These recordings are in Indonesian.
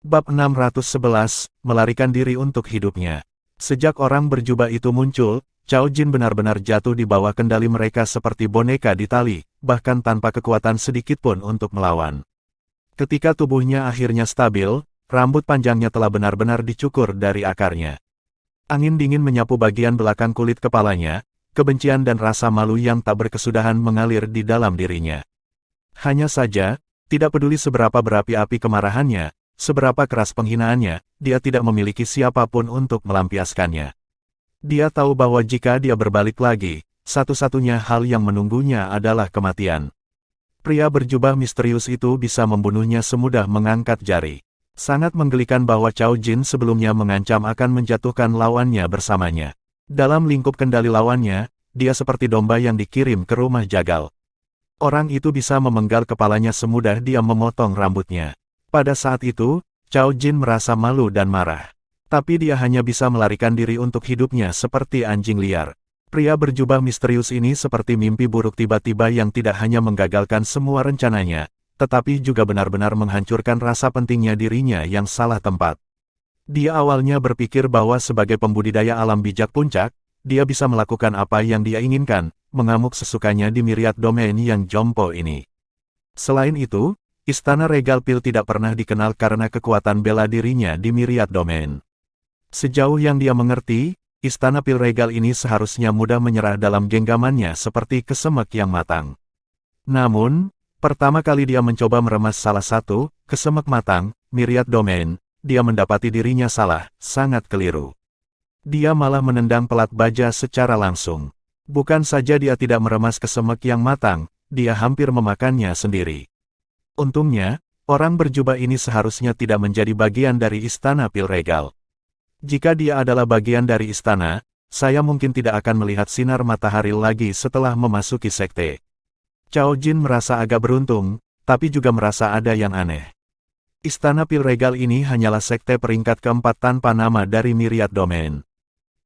Bab 611, melarikan diri untuk hidupnya. Sejak orang berjubah itu muncul, Cao Jin benar-benar jatuh di bawah kendali mereka seperti boneka di tali, bahkan tanpa kekuatan sedikitpun untuk melawan. Ketika tubuhnya akhirnya stabil, rambut panjangnya telah benar-benar dicukur dari akarnya. Angin dingin menyapu bagian belakang kulit kepalanya, kebencian dan rasa malu yang tak berkesudahan mengalir di dalam dirinya. Hanya saja, tidak peduli seberapa berapi-api kemarahannya, seberapa keras penghinaannya, dia tidak memiliki siapapun untuk melampiaskannya. Dia tahu bahwa jika dia berbalik lagi, satu-satunya hal yang menunggunya adalah kematian. Pria berjubah misterius itu bisa membunuhnya semudah mengangkat jari. Sangat menggelikan bahwa Cao Jin sebelumnya mengancam akan menjatuhkan lawannya bersamanya. Dalam lingkup kendali lawannya, dia seperti domba yang dikirim ke rumah jagal. Orang itu bisa memenggal kepalanya semudah dia memotong rambutnya. Pada saat itu, Cao Jin merasa malu dan marah. Tapi dia hanya bisa melarikan diri untuk hidupnya seperti anjing liar. Pria berjubah misterius ini seperti mimpi buruk tiba-tiba yang tidak hanya menggagalkan semua rencananya, tetapi juga benar-benar menghancurkan rasa pentingnya dirinya yang salah tempat. Dia awalnya berpikir bahwa sebagai pembudidaya alam bijak puncak, dia bisa melakukan apa yang dia inginkan, mengamuk sesukanya di Myriad Domain yang jompo ini. Selain itu, Istana Regal Pil tidak pernah dikenal karena kekuatan bela dirinya di Myriad Domain. Sejauh yang dia mengerti, Istana Pil Regal ini seharusnya mudah menyerah dalam genggamannya seperti kesemek yang matang. Namun, pertama kali dia mencoba meremas salah satu kesemek matang, Myriad Domain, dia mendapati dirinya salah, sangat keliru. Dia malah menendang pelat baja secara langsung. Bukan saja dia tidak meremas kesemek yang matang, dia hampir memakannya sendiri. Untungnya, orang berjubah ini seharusnya tidak menjadi bagian dari Istana Pil Regal. Jika dia adalah bagian dari istana, saya mungkin tidak akan melihat sinar matahari lagi setelah memasuki sekte. Cao Jin merasa agak beruntung, tapi juga merasa ada yang aneh. Istana Pil Regal ini hanyalah sekte peringkat keempat tanpa nama dari Myriad Domain.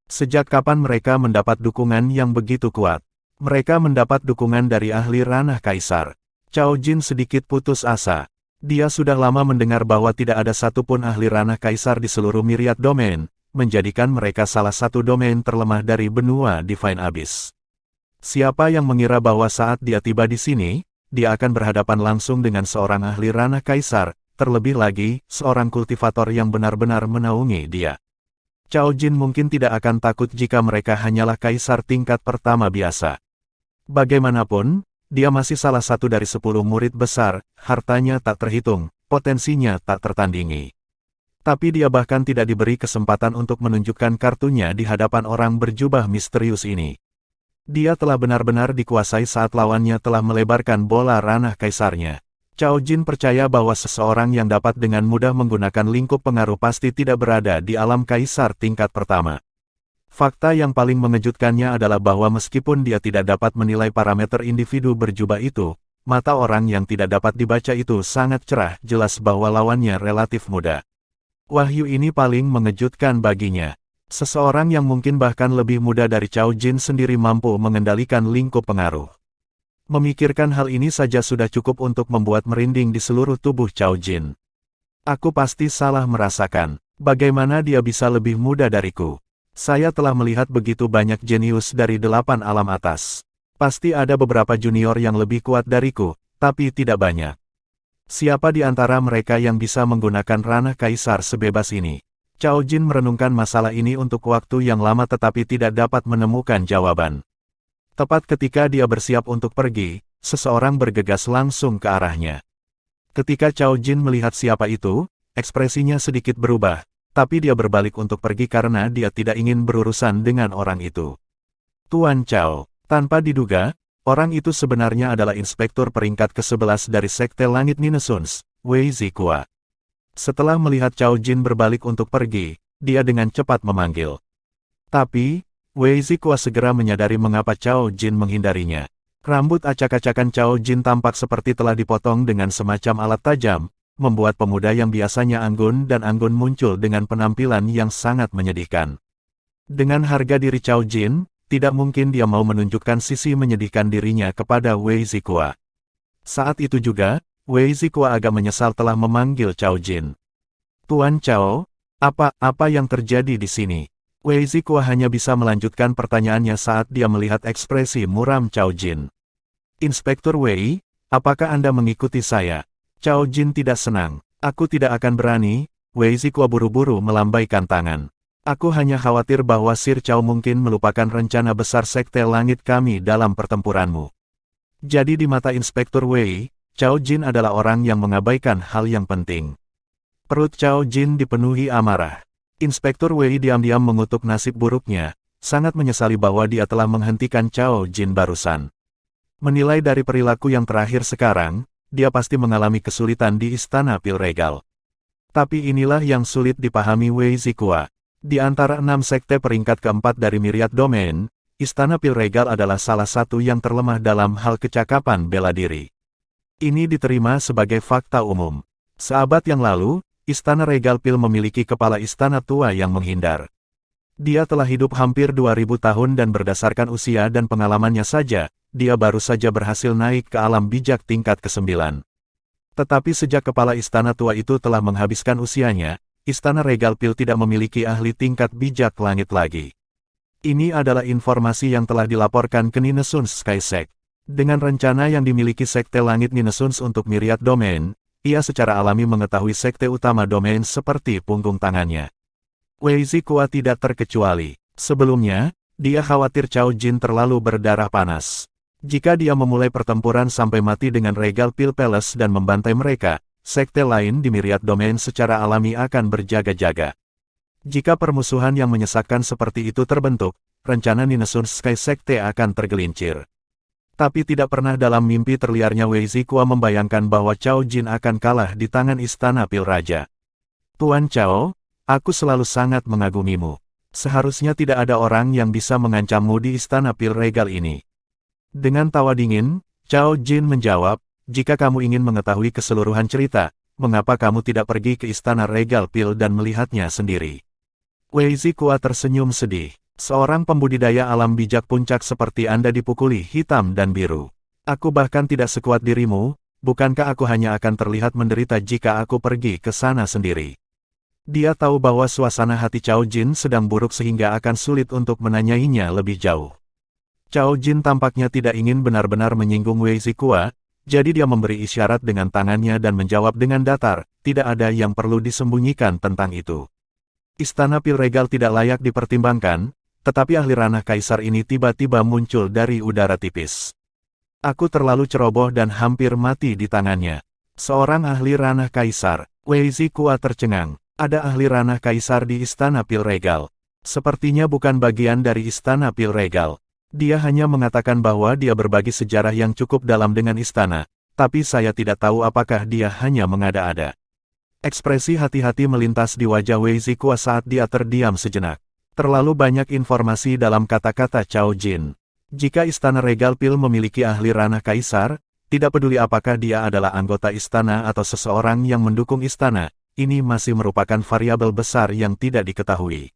Sejak kapan mereka mendapat dukungan yang begitu kuat? Mereka mendapat dukungan dari ahli ranah kaisar. Cao Jin sedikit putus asa. Dia sudah lama mendengar bahwa tidak ada satupun ahli ranah kaisar di seluruh Myriad Domain, menjadikan mereka salah satu domain terlemah dari benua Divine Abyss. Siapa yang mengira bahwa saat dia tiba di sini, dia akan berhadapan langsung dengan seorang ahli ranah kaisar, terlebih lagi, seorang kultivator yang benar-benar menaungi dia. Cao Jin mungkin tidak akan takut jika mereka hanyalah kaisar tingkat pertama biasa. Bagaimanapun, dia masih salah satu dari 10 murid besar, hartanya tak terhitung, potensinya tak tertandingi. Tapi dia bahkan tidak diberi kesempatan untuk menunjukkan kartunya di hadapan orang berjubah misterius ini. Dia telah benar-benar dikuasai saat lawannya telah melebarkan bola ranah kaisarnya. Cao Jin percaya bahwa seseorang yang dapat dengan mudah menggunakan lingkup pengaruh pasti tidak berada di alam kaisar tingkat pertama. Fakta yang paling mengejutkannya adalah bahwa meskipun dia tidak dapat menilai parameter individu berjubah itu, mata orang yang tidak dapat dibaca itu sangat cerah, jelas bahwa lawannya relatif muda. Wahyu ini paling mengejutkan baginya. Seseorang yang mungkin bahkan lebih muda dari Cao Jin sendiri mampu mengendalikan lingkup pengaruh. Memikirkan hal ini saja sudah cukup untuk membuat merinding di seluruh tubuh Cao Jin. Aku pasti salah merasakan. Bagaimana dia bisa lebih muda dariku? Saya telah melihat begitu banyak jenius dari 8 alam atas. Pasti ada beberapa junior yang lebih kuat dariku, tapi tidak banyak. Siapa di antara mereka yang bisa menggunakan ranah kaisar sebebas ini? Cao Jin merenungkan masalah ini untuk waktu yang lama tetapi tidak dapat menemukan jawaban. Tepat ketika dia bersiap untuk pergi, seseorang bergegas langsung ke arahnya. Ketika Cao Jin melihat siapa itu, ekspresinya sedikit berubah. Tapi dia berbalik untuk pergi karena dia tidak ingin berurusan dengan orang itu. Tuan Cao, tanpa diduga, orang itu sebenarnya adalah inspektur peringkat ke-11 dari Sekte Langit Ninesuns, Wei Zikua. Setelah melihat Cao Jin berbalik untuk pergi, dia dengan cepat memanggil. Tapi, Wei Zikua segera menyadari mengapa Cao Jin menghindarinya. Rambut acak-acakan Cao Jin tampak seperti telah dipotong dengan semacam alat tajam, membuat pemuda yang biasanya anggun dan anggun muncul dengan penampilan yang sangat menyedihkan. Dengan harga diri Cao Jin, tidak mungkin dia mau menunjukkan sisi menyedihkan dirinya kepada Wei Zikua. Saat itu juga, Wei Zikua agak menyesal telah memanggil Cao Jin. Tuan Chao, apa yang terjadi di sini? Wei Zikuo hanya bisa melanjutkan pertanyaannya saat dia melihat ekspresi muram Cao Jin. Inspektur Wei, apakah Anda mengikuti saya? Cao Jin tidak senang. Aku tidak akan berani. Wei Zikuo buru-buru melambaikan tangan. Aku hanya khawatir bahwa Sir Cao mungkin melupakan rencana besar Sekte Langit kami dalam pertempuranmu. Jadi di mata Inspektur Wei, Cao Jin adalah orang yang mengabaikan hal yang penting. Perut Cao Jin dipenuhi amarah. Inspektur Wei diam-diam mengutuk nasib buruknya, sangat menyesali bahwa dia telah menghentikan Cao Jin barusan. Menilai dari perilaku yang terakhir sekarang, dia pasti mengalami kesulitan di Istana Pil Regal. Tapi inilah yang sulit dipahami Wei Zikuo. Di antara 6 sekte peringkat keempat dari Myriad Domain, Istana Pil Regal adalah salah satu yang terlemah dalam hal kecakapan bela diri. Ini diterima sebagai fakta umum. Seabad yang lalu, Istana Regal Pil memiliki kepala istana tua yang menghindar. Dia telah hidup hampir 2000 tahun dan berdasarkan usia dan pengalamannya saja, dia baru saja berhasil naik ke alam bijak tingkat ke-9. Tetapi sejak kepala istana tua itu telah menghabiskan usianya, Istana Regal Pil tidak memiliki ahli tingkat bijak langit lagi. Ini adalah informasi yang telah dilaporkan ke Ninesuns Sky Sect. Dengan rencana yang dimiliki Sekte Langit Ninesuns untuk Myriad Domain, ia secara alami mengetahui sekte utama domain seperti punggung tangannya. Wei Zikuo tidak terkecuali. Sebelumnya, dia khawatir Cao Jin terlalu berdarah panas. Jika dia memulai pertempuran sampai mati dengan Regal Pil Palace dan membantai mereka, sekte lain di Myriad Domain secara alami akan berjaga-jaga. Jika permusuhan yang menyesakkan seperti itu terbentuk, rencana Ninesuns Sky Sekte akan tergelincir. Tapi tidak pernah dalam mimpi terliarnya Wei Zikuo membayangkan bahwa Cao Jin akan kalah di tangan Istana Pil Raja. Tuan Chao, aku selalu sangat mengagumimu. Seharusnya tidak ada orang yang bisa mengancammu di Istana Pil Regal ini. Dengan tawa dingin, Cao Jin menjawab, jika kamu ingin mengetahui keseluruhan cerita, mengapa kamu tidak pergi ke Istana Regal Pil dan melihatnya sendiri? Wei Zikuo tersenyum sedih. Seorang pembudidaya alam bijak puncak seperti Anda dipukuli hitam dan biru. Aku bahkan tidak sekuat dirimu, bukankah aku hanya akan terlihat menderita jika aku pergi ke sana sendiri? Dia tahu bahwa suasana hati Cao Jin sedang buruk sehingga akan sulit untuk menanyainya lebih jauh. Cao Jin tampaknya tidak ingin benar-benar menyinggung Wei Zikuo, jadi dia memberi isyarat dengan tangannya dan menjawab dengan datar, tidak ada yang perlu disembunyikan tentang itu. Istana Pil Regal tidak layak dipertimbangkan, tetapi ahli ranah kaisar ini tiba-tiba muncul dari udara tipis. Aku terlalu ceroboh dan hampir mati di tangannya. Seorang ahli ranah kaisar, Wei Zikuo tercengang. Ada ahli ranah kaisar di Istana Pil Regal. Sepertinya bukan bagian dari Istana Pil Regal. Dia hanya mengatakan bahwa dia berbagi sejarah yang cukup dalam dengan istana, tapi saya tidak tahu apakah dia hanya mengada-ada. Ekspresi hati-hati melintas di wajah Wei Zikuo saat dia terdiam sejenak. Terlalu banyak informasi dalam kata-kata Cao Jin. Jika Istana Regal Pil memiliki ahli ranah kaisar, tidak peduli apakah dia adalah anggota istana atau seseorang yang mendukung istana, ini masih merupakan variabel besar yang tidak diketahui.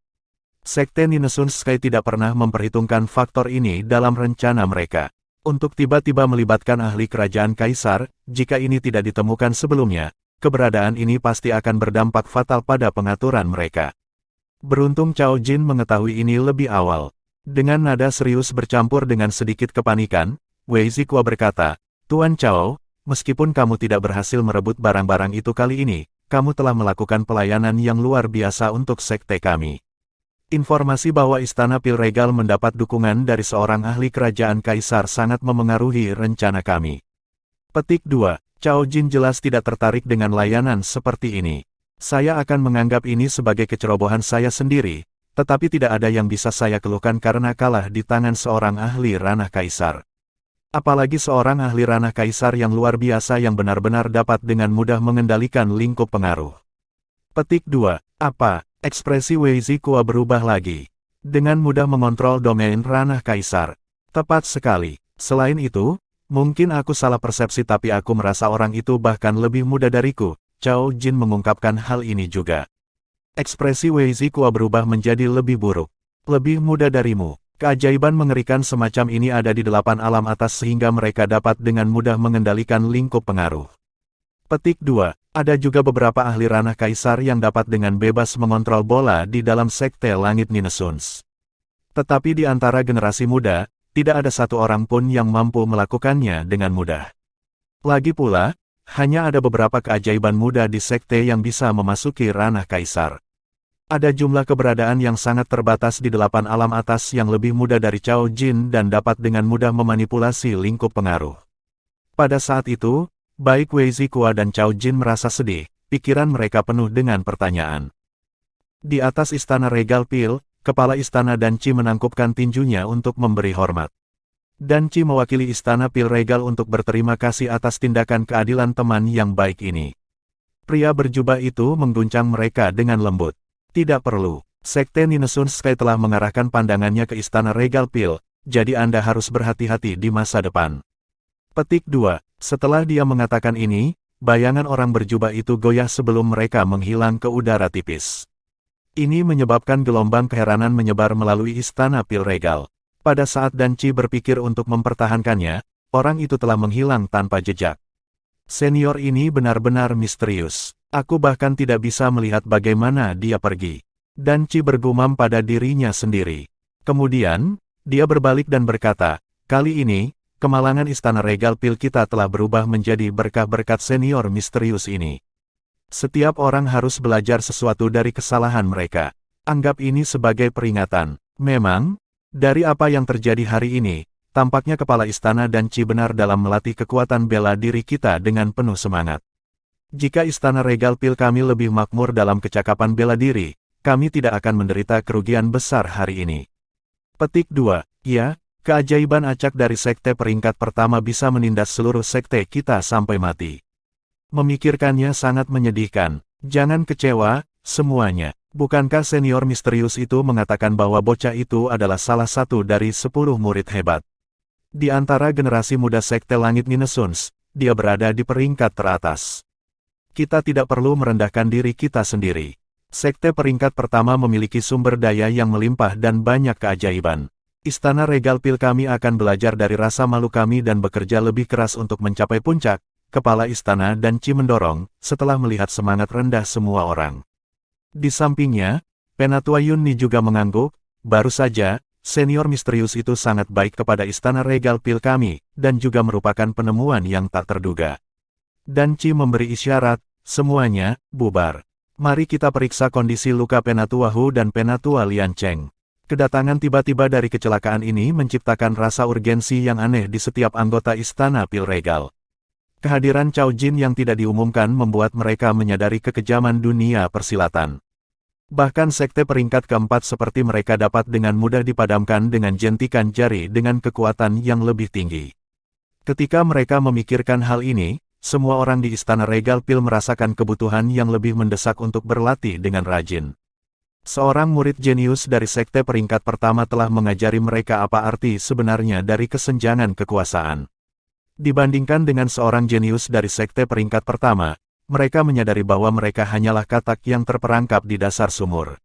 Sekte Ninesuns Sky tidak pernah memperhitungkan faktor ini dalam rencana mereka. Untuk tiba-tiba melibatkan ahli kerajaan kaisar, jika ini tidak ditemukan sebelumnya, keberadaan ini pasti akan berdampak fatal pada pengaturan mereka. Beruntung Cao Jin mengetahui ini lebih awal. Dengan nada serius bercampur dengan sedikit kepanikan, Wei Zikuo berkata, Tuan Chao, meskipun kamu tidak berhasil merebut barang-barang itu kali ini, kamu telah melakukan pelayanan yang luar biasa untuk sekte kami. Informasi bahwa Istana Pil Regal mendapat dukungan dari seorang ahli kerajaan kaisar sangat memengaruhi rencana kami. Petik 2. Cao Jin jelas tidak tertarik dengan layanan seperti ini. Saya akan menganggap ini sebagai kecerobohan saya sendiri, tetapi tidak ada yang bisa saya keluhkan karena kalah di tangan seorang ahli ranah kaisar. Apalagi seorang ahli ranah kaisar yang luar biasa yang benar-benar dapat dengan mudah mengendalikan lingkup pengaruh. Petik 2. Apa? Ekspresi Wei Zikuo berubah lagi. Dengan mudah mengontrol domain ranah kaisar. Tepat sekali. Selain itu, mungkin aku salah persepsi tapi aku merasa orang itu bahkan lebih muda dariku. Cao Jin mengungkapkan hal ini juga. Ekspresi Wei Zikuo berubah menjadi lebih buruk. Lebih muda darimu. Keajaiban mengerikan semacam ini ada di 8 alam atas sehingga mereka dapat dengan mudah mengendalikan lingkup pengaruh. Petik 2. Ada juga beberapa ahli ranah kaisar yang dapat dengan bebas mengontrol bola di dalam sekte langit Ninesuns. Tetapi di antara generasi muda, tidak ada satu orang pun yang mampu melakukannya dengan mudah. Lagi pula, hanya ada beberapa keajaiban muda di sekte yang bisa memasuki ranah kaisar. Ada jumlah keberadaan yang sangat terbatas di 8 alam atas yang lebih muda dari Cao Jin dan dapat dengan mudah memanipulasi lingkup pengaruh. Pada saat itu, baik Wei Zikua dan Cao Jin merasa sedih, pikiran mereka penuh dengan pertanyaan. Di atas istana Regal Pil, kepala istana Dan Qi menangkupkan tinjunya untuk memberi hormat. Dan Qi mewakili istana Pil Regal untuk berterima kasih atas tindakan keadilan teman yang baik ini. Pria berjubah itu mengguncang mereka dengan lembut. Tidak perlu, Sekte Ninesuns Sky telah mengarahkan pandangannya ke istana Regal Pil, jadi Anda harus berhati-hati di masa depan. Petik 2. Setelah dia mengatakan ini, bayangan orang berjubah itu goyah sebelum mereka menghilang ke udara tipis. Ini menyebabkan gelombang keheranan menyebar melalui istana Pil Regal. Pada saat Dan Qi berpikir untuk mempertahankannya, orang itu telah menghilang tanpa jejak. Senior ini benar-benar misterius. Aku bahkan tidak bisa melihat bagaimana dia pergi. Dan Qi bergumam pada dirinya sendiri. Kemudian, dia berbalik dan berkata, kali ini, kemalangan istana Regal Pil kita telah berubah menjadi berkah-berkat senior misterius ini. Setiap orang harus belajar sesuatu dari kesalahan mereka. Anggap ini sebagai peringatan. Memang, dari apa yang terjadi hari ini, tampaknya kepala istana Dan Qi benar dalam melatih kekuatan bela diri kita dengan penuh semangat. Jika istana Regal Pil kami lebih makmur dalam kecakapan bela diri, kami tidak akan menderita kerugian besar hari ini. Petik 2. Ya, keajaiban acak dari sekte peringkat pertama bisa menindas seluruh sekte kita sampai mati. Memikirkannya sangat menyedihkan. Jangan kecewa, semuanya. Bukankah senior misterius itu mengatakan bahwa bocah itu adalah salah satu dari 10 murid hebat? Di antara generasi muda sekte langit Ninesuns, dia berada di peringkat teratas. Kita tidak perlu merendahkan diri kita sendiri. Sekte peringkat pertama memiliki sumber daya yang melimpah dan banyak keajaiban. Istana Regal Pil kami akan belajar dari rasa malu kami dan bekerja lebih keras untuk mencapai puncak. Kepala istana Dan Qi mendorong, setelah melihat semangat rendah semua orang. Di sampingnya, Penatua Yunni juga mengangguk, baru saja, senior misterius itu sangat baik kepada istana Regal Pil kami, dan juga merupakan penemuan yang tak terduga. Dan Qi memberi isyarat, semuanya, bubar. Mari kita periksa kondisi luka Penatua Hu dan Penatua Lian Cheng. Kedatangan tiba-tiba dari kecelakaan ini menciptakan rasa urgensi yang aneh di setiap anggota istana Pil Regal. Kehadiran Cao Jin yang tidak diumumkan membuat mereka menyadari kekejaman dunia persilatan. Bahkan sekte peringkat keempat seperti mereka dapat dengan mudah dipadamkan dengan jentikan jari dengan kekuatan yang lebih tinggi. Ketika mereka memikirkan hal ini, semua orang di istana Regal Pil merasakan kebutuhan yang lebih mendesak untuk berlatih dengan rajin. Seorang murid jenius dari sekte peringkat pertama telah mengajari mereka apa arti sebenarnya dari kesenjangan kekuasaan. Dibandingkan dengan seorang jenius dari sekte peringkat pertama, mereka menyadari bahwa mereka hanyalah katak yang terperangkap di dasar sumur.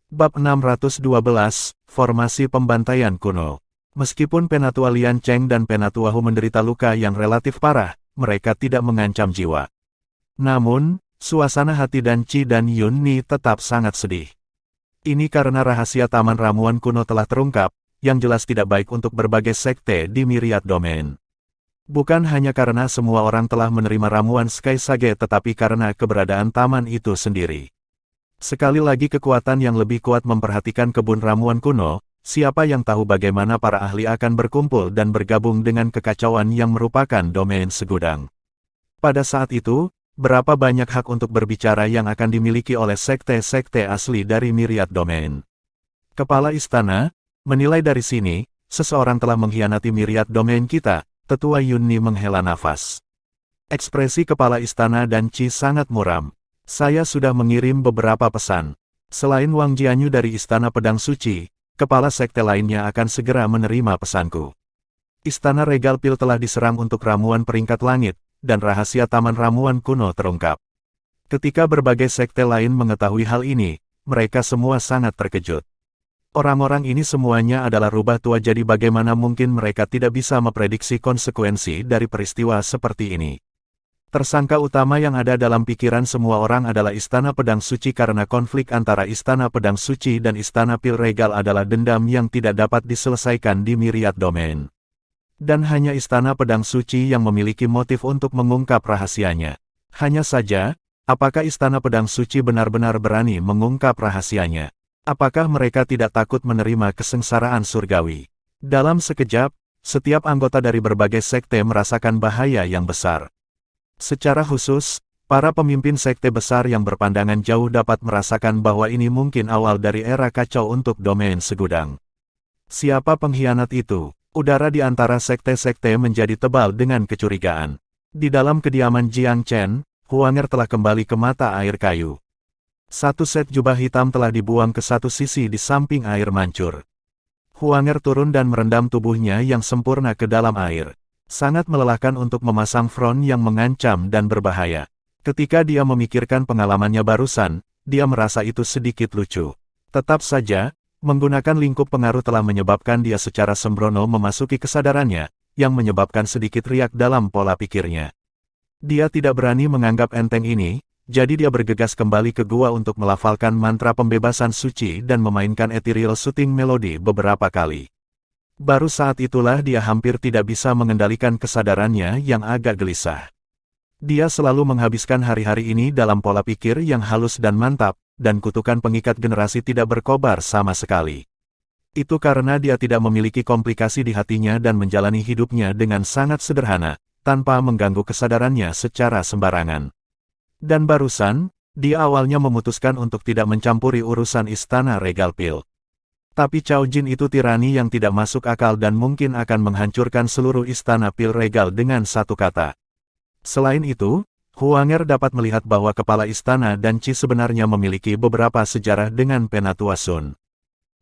Bab 612, Formasi Pembantaian Kuno. Meskipun Penatua Lian Cheng dan Penatua Hu menderita luka yang relatif parah, mereka tidak mengancam jiwa. Namun, suasana hati Dan Qi dan Yunni tetap sangat sedih. Ini karena rahasia taman ramuan kuno telah terungkap, yang jelas tidak baik untuk berbagai sekte di Myriad Domain. Bukan hanya karena semua orang telah menerima ramuan Sky Sage tetapi karena keberadaan taman itu sendiri. Sekali lagi kekuatan yang lebih kuat memperhatikan kebun ramuan kuno, siapa yang tahu bagaimana para ahli akan berkumpul dan bergabung dengan kekacauan yang merupakan domain segudang. Pada saat itu, berapa banyak hak untuk berbicara yang akan dimiliki oleh sekte-sekte asli dari Myriad Domain. Kepala istana, menilai dari sini, seseorang telah mengkhianati Myriad Domain kita. Tetua Yunni menghela nafas. Ekspresi kepala istana Dan Qi sangat muram. Saya sudah mengirim beberapa pesan. Selain Wang Jianyu dari Istana Pedang Suci, kepala sekte lainnya akan segera menerima pesanku. Istana Regal Pil telah diserang untuk ramuan peringkat langit, dan rahasia taman ramuan kuno terungkap. Ketika berbagai sekte lain mengetahui hal ini, mereka semua sangat terkejut. Orang-orang ini semuanya adalah rubah tua jadi bagaimana mungkin mereka tidak bisa memprediksi konsekuensi dari peristiwa seperti ini. Tersangka utama yang ada dalam pikiran semua orang adalah Istana Pedang Suci karena konflik antara Istana Pedang Suci dan Istana Pil Regal adalah dendam yang tidak dapat diselesaikan di Myriad Domain. Dan hanya Istana Pedang Suci yang memiliki motif untuk mengungkap rahasianya. Hanya saja, apakah Istana Pedang Suci benar-benar berani mengungkap rahasianya? Apakah mereka tidak takut menerima kesengsaraan surgawi? Dalam sekejap, setiap anggota dari berbagai sekte merasakan bahaya yang besar. Secara khusus, para pemimpin sekte besar yang berpandangan jauh dapat merasakan bahwa ini mungkin awal dari era kacau untuk domain segudang. Siapa pengkhianat itu? Udara di antara sekte-sekte menjadi tebal dengan kecurigaan. Di dalam kediaman Jiang Chen, Huanger telah kembali ke mata air kayu. Satu set jubah hitam telah dibuang ke satu sisi di samping air mancur. Huanger turun dan merendam tubuhnya yang sempurna ke dalam air. Sangat melelahkan untuk memasang front yang mengancam dan berbahaya. Ketika dia memikirkan pengalamannya barusan, dia merasa itu sedikit lucu. Tetap saja, menggunakan lingkup pengaruh telah menyebabkan dia secara sembrono memasuki kesadarannya, yang menyebabkan sedikit riak dalam pola pikirnya. Dia tidak berani menganggap enteng ini, jadi dia bergegas kembali ke gua untuk melafalkan mantra pembebasan suci dan memainkan ethereal shooting melody beberapa kali. Baru saat itulah dia hampir tidak bisa mengendalikan kesadarannya yang agak gelisah. Dia selalu menghabiskan hari-hari ini dalam pola pikir yang halus dan mantap, dan kutukan pengikat generasi tidak berkobar sama sekali. Itu karena dia tidak memiliki komplikasi di hatinya dan menjalani hidupnya dengan sangat sederhana, tanpa mengganggu kesadarannya secara sembarangan. Dan barusan, dia awalnya memutuskan untuk tidak mencampuri urusan Istana Regal Pil. Tapi Cao Jin itu tirani yang tidak masuk akal dan mungkin akan menghancurkan seluruh Istana Pil Regal dengan satu kata. Selain itu, Huanger dapat melihat bahwa kepala istana dan Qi sebenarnya memiliki beberapa sejarah dengan Penatua Sun.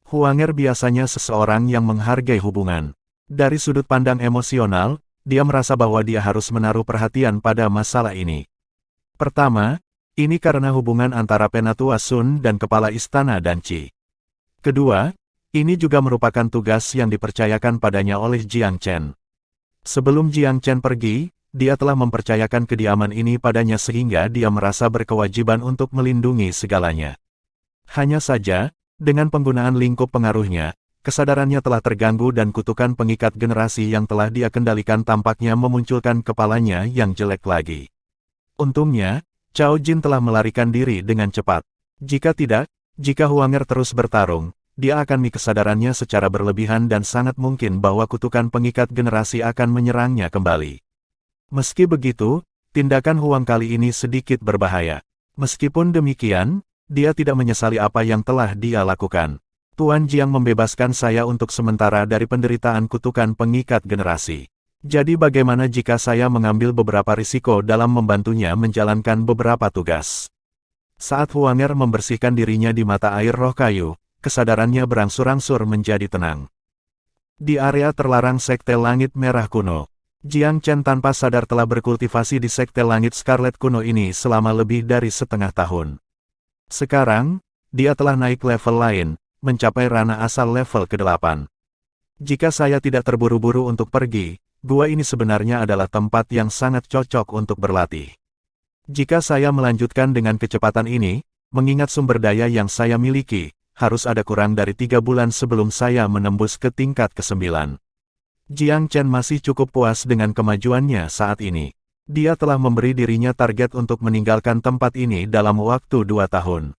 Huanger biasanya seseorang yang menghargai hubungan. Dari sudut pandang emosional, dia merasa bahwa dia harus menaruh perhatian pada masalah ini. Pertama, ini karena hubungan antara Penatua Sun dan kepala istana dan Qi. Kedua, ini juga merupakan tugas yang dipercayakan padanya oleh Jiang Chen. Sebelum Jiang Chen pergi, dia telah mempercayakan kediaman ini padanya sehingga dia merasa berkewajiban untuk melindungi segalanya. Hanya saja, dengan penggunaan lingkup pengaruhnya, kesadarannya telah terganggu dan kutukan pengikat generasi yang telah dia kendalikan tampaknya memunculkan kepalanya yang jelek lagi. Untungnya, Cao Jin telah melarikan diri dengan cepat. Jika tidak, jika Huanger terus bertarung, dia akan kesadarannya secara berlebihan dan sangat mungkin bahwa kutukan pengikat generasi akan menyerangnya kembali. Meski begitu, tindakan Huang kali ini sedikit berbahaya. Meskipun demikian, dia tidak menyesali apa yang telah dia lakukan. Tuan Jiang membebaskan saya untuk sementara dari penderitaan kutukan pengikat generasi. Jadi bagaimana jika saya mengambil beberapa risiko dalam membantunya menjalankan beberapa tugas? Saat Huanger membersihkan dirinya di mata air roh kayu, kesadarannya berangsur-angsur menjadi tenang. Di area terlarang Sekte Langit Merah Kuno, Jiang Chen tanpa sadar telah berkultivasi di Sekte Langit Scarlet Kuno ini selama lebih dari setengah tahun. Sekarang, dia telah naik level lain, mencapai ranah asal level ke-8. Jika saya tidak terburu-buru untuk pergi, gua ini sebenarnya adalah tempat yang sangat cocok untuk berlatih. Jika saya melanjutkan dengan kecepatan ini, mengingat sumber daya yang saya miliki, harus ada kurang dari 3 bulan sebelum saya menembus ke tingkat ke-9. Jiang Chen masih cukup puas dengan kemajuannya saat ini. Dia telah memberi dirinya target untuk meninggalkan tempat ini dalam waktu 2 tahun.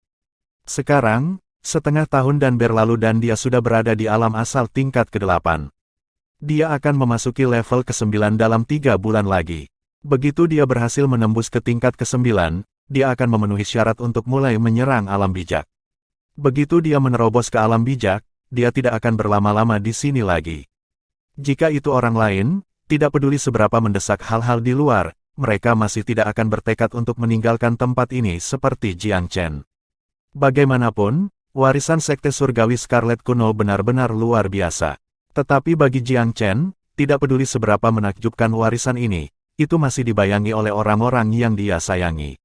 Sekarang, setengah tahun dan berlalu dan dia sudah berada di alam asal tingkat ke-8. Dia akan memasuki level ke-9 dalam 3 bulan lagi. Begitu dia berhasil menembus ke tingkat ke-9, dia akan memenuhi syarat untuk mulai menyerang alam bijak. Begitu dia menerobos ke alam bijak, dia tidak akan berlama-lama di sini lagi. Jika itu orang lain, tidak peduli seberapa mendesak hal-hal di luar, mereka masih tidak akan bertekad untuk meninggalkan tempat ini seperti Jiang Chen. Bagaimanapun, warisan Sekte Surgawi Scarlet Kuno benar-benar luar biasa. Tetapi bagi Jiang Chen, tidak peduli seberapa menakjubkan warisan ini, itu masih dibayangi oleh orang-orang yang dia sayangi.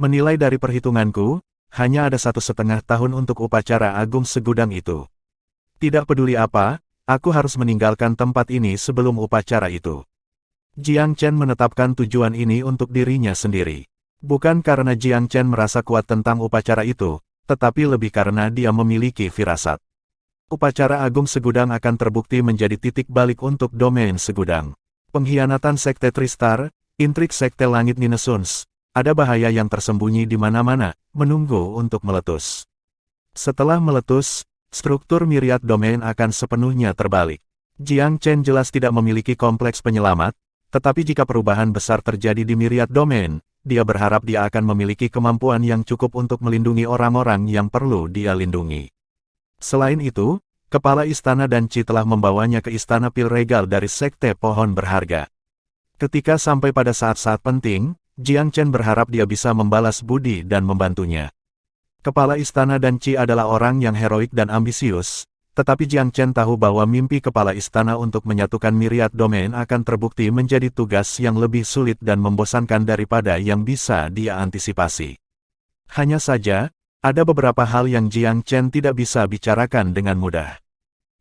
Menilai dari perhitunganku, hanya ada 1,5 tahun untuk upacara agung segudang itu. Tidak peduli apa, aku harus meninggalkan tempat ini sebelum upacara itu. Jiang Chen menetapkan tujuan ini untuk dirinya sendiri. Bukan karena Jiang Chen merasa kuat tentang upacara itu, tetapi lebih karena dia memiliki firasat. Upacara Agung Segudang akan terbukti menjadi titik balik untuk domain Segudang. Pengkhianatan Sekte Tristar, intrik Sekte Langit Ninesuns, ada bahaya yang tersembunyi di mana-mana, menunggu untuk meletus. Setelah meletus, struktur myriad domain akan sepenuhnya terbalik. Jiang Chen jelas tidak memiliki kompleks penyelamat, tetapi jika perubahan besar terjadi di myriad domain, dia berharap dia akan memiliki kemampuan yang cukup untuk melindungi orang-orang yang perlu dia lindungi. Selain itu, Kepala Istana dan Qi telah membawanya ke Istana Pil Regal dari Sekte Pohon Berharga. Ketika sampai pada saat-saat penting, Jiang Chen berharap dia bisa membalas budi dan membantunya. Kepala Istana dan Qi adalah orang yang heroik dan ambisius, tetapi Jiang Chen tahu bahwa mimpi Kepala Istana untuk menyatukan myriad domain akan terbukti menjadi tugas yang lebih sulit dan membosankan daripada yang bisa dia antisipasi. Hanya saja, ada beberapa hal yang Jiang Chen tidak bisa bicarakan dengan mudah.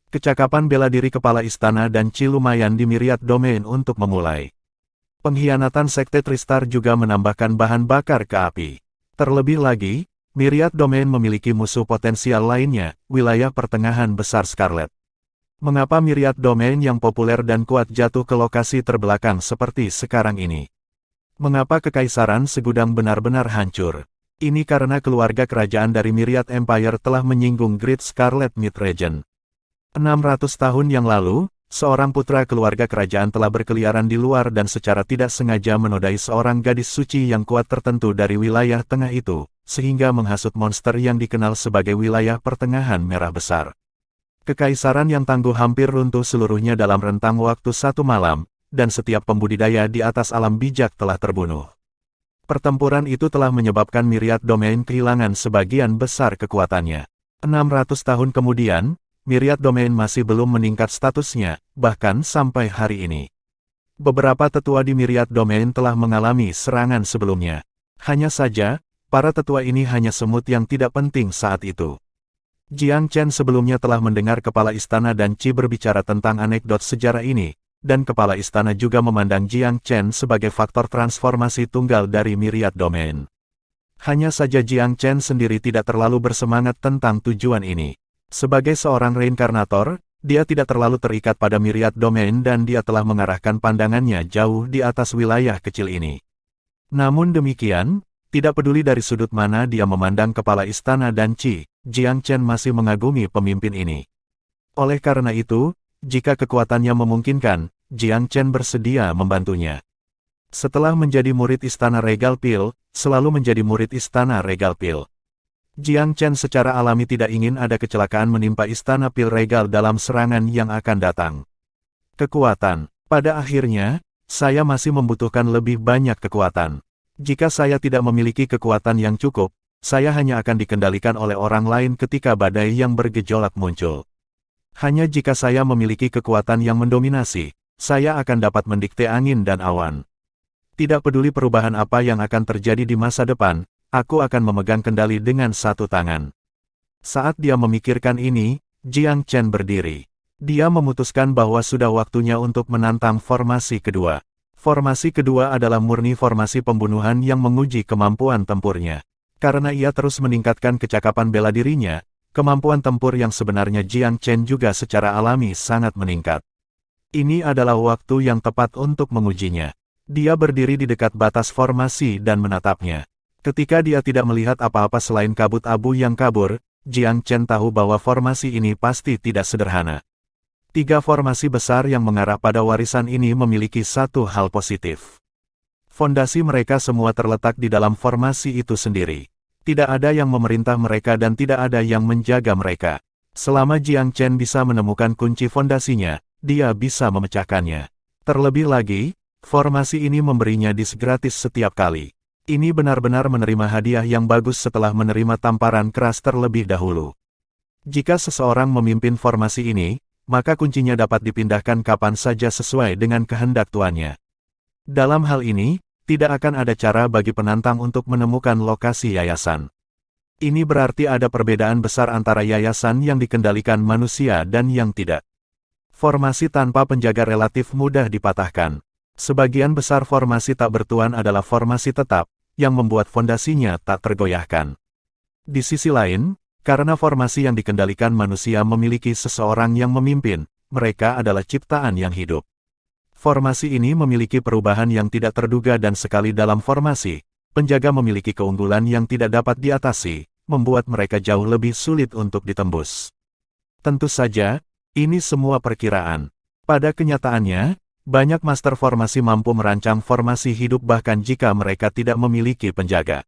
Kecakapan bela diri Kepala Istana dan Qi lumayan di myriad domain untuk memulai. Pengkhianatan Sekte Tristar juga menambahkan bahan bakar ke api. Terlebih lagi, myriad domain memiliki musuh potensial lainnya, wilayah pertengahan besar Scarlet. Mengapa myriad domain yang populer dan kuat jatuh ke lokasi terbelakang seperti sekarang ini? Mengapa Kekaisaran Segudang benar-benar hancur? Ini karena keluarga kerajaan dari Myriad Empire telah menyinggung Great Scarlet Mid Region. 600 tahun yang lalu, seorang putra keluarga kerajaan telah berkeliaran di luar dan secara tidak sengaja menodai seorang gadis suci yang kuat tertentu dari wilayah tengah itu, sehingga menghasut monster yang dikenal sebagai wilayah pertengahan merah besar. Kekaisaran yang tangguh hampir runtuh seluruhnya dalam rentang waktu 1 malam, dan setiap pembudidaya di atas alam bijak telah terbunuh. Pertempuran itu telah menyebabkan myriad domain kehilangan sebagian besar kekuatannya. 600 tahun kemudian, myriad domain masih belum meningkat statusnya, bahkan sampai hari ini. Beberapa tetua di myriad domain telah mengalami serangan sebelumnya. Hanya saja, para tetua ini hanya semut yang tidak penting saat itu. Jiang Chen sebelumnya telah mendengar Kepala Istana dan Qi berbicara tentang anekdot sejarah ini, dan Kepala Istana juga memandang Jiang Chen sebagai faktor transformasi tunggal dari myriad domain. Hanya saja Jiang Chen sendiri tidak terlalu bersemangat tentang tujuan ini. Sebagai seorang reinkarnator, dia tidak terlalu terikat pada myriad domain dan dia telah mengarahkan pandangannya jauh di atas wilayah kecil ini. Namun demikian, tidak peduli dari sudut mana dia memandang Kepala Istana dan Qi, Jiang Chen masih mengagumi pemimpin ini. Oleh karena itu, jika kekuatannya memungkinkan, Jiang Chen bersedia membantunya. Setelah menjadi murid Istana Regal Pil, selalu menjadi murid Istana Regal Pil. Jiang Chen secara alami tidak ingin ada kecelakaan menimpa Istana Pil Regal dalam serangan yang akan datang. Kekuatan. Pada akhirnya, saya masih membutuhkan lebih banyak kekuatan. Jika saya tidak memiliki kekuatan yang cukup, saya hanya akan dikendalikan oleh orang lain ketika badai yang bergejolak muncul. Hanya jika saya memiliki kekuatan yang mendominasi, saya akan dapat mendikte angin dan awan. Tidak peduli perubahan apa yang akan terjadi di masa depan, aku akan memegang kendali dengan satu tangan. Saat dia memikirkan ini, Jiang Chen berdiri. Dia memutuskan bahwa sudah waktunya untuk menantang formasi kedua. Formasi kedua adalah murni formasi pembunuhan yang menguji kemampuan tempurnya. Karena ia terus meningkatkan kecakapan bela dirinya, kemampuan tempur yang sebenarnya Jiang Chen juga secara alami sangat meningkat. Ini adalah waktu yang tepat untuk mengujinya. Dia berdiri di dekat batas formasi dan menatapnya. Ketika dia tidak melihat apa-apa selain kabut abu yang kabur, Jiang Chen tahu bahwa formasi ini pasti tidak sederhana. 3 formasi besar yang mengarah pada warisan ini memiliki satu hal positif. Fondasi mereka semua terletak di dalam formasi itu sendiri. Tidak ada yang memerintah mereka dan tidak ada yang menjaga mereka. Selama Jiang Chen bisa menemukan kunci fondasinya, dia bisa memecahkannya. Terlebih lagi, formasi ini memberinya disk gratis setiap kali. Ini benar-benar menerima hadiah yang bagus setelah menerima tamparan keras terlebih dahulu. Jika seseorang memimpin formasi ini, maka kuncinya dapat dipindahkan kapan saja sesuai dengan kehendak tuannya. Dalam hal ini, tidak akan ada cara bagi penantang untuk menemukan lokasi yayasan. Ini berarti ada perbedaan besar antara yayasan yang dikendalikan manusia dan yang tidak. Formasi tanpa penjaga relatif mudah dipatahkan. Sebagian besar formasi tak bertuan adalah formasi tetap, yang membuat fondasinya tak tergoyahkan. Di sisi lain, karena formasi yang dikendalikan manusia memiliki seseorang yang memimpin, mereka adalah ciptaan yang hidup. Formasi ini memiliki perubahan yang tidak terduga dan sekali dalam formasi, penjaga memiliki keunggulan yang tidak dapat diatasi, membuat mereka jauh lebih sulit untuk ditembus. Tentu saja, ini semua perkiraan. Pada kenyataannya, banyak master formasi mampu merancang formasi hidup bahkan jika mereka tidak memiliki penjaga.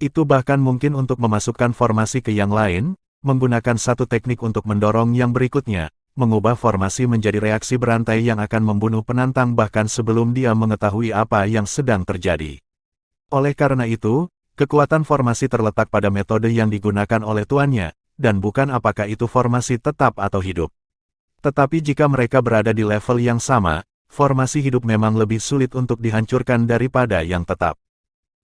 Itu bahkan mungkin untuk memasukkan formasi ke yang lain, menggunakan satu teknik untuk mendorong yang berikutnya, mengubah formasi menjadi reaksi berantai yang akan membunuh penantang bahkan sebelum dia mengetahui apa yang sedang terjadi. Oleh karena itu, kekuatan formasi terletak pada metode yang digunakan oleh tuannya, dan bukan apakah itu formasi tetap atau hidup. Tetapi jika mereka berada di level yang sama, formasi hidup memang lebih sulit untuk dihancurkan daripada yang tetap.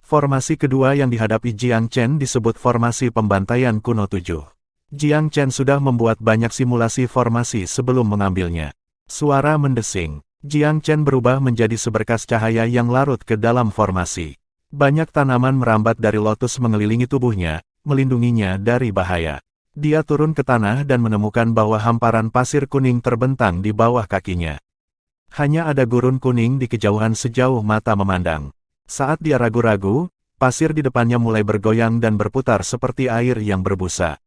Formasi kedua yang dihadapi Jiang Chen disebut formasi pembantaian kuno 7. Jiang Chen sudah membuat banyak simulasi formasi sebelum mengambilnya. Suara mendesing. Jiang Chen berubah menjadi seberkas cahaya yang larut ke dalam formasi. Banyak tanaman merambat dari lotus mengelilingi tubuhnya, melindunginya dari bahaya. Dia turun ke tanah dan menemukan bahwa hamparan pasir kuning terbentang di bawah kakinya. Hanya ada gurun kuning di kejauhan sejauh mata memandang. Saat dia ragu-ragu, pasir di depannya mulai bergoyang dan berputar seperti air yang berbusa.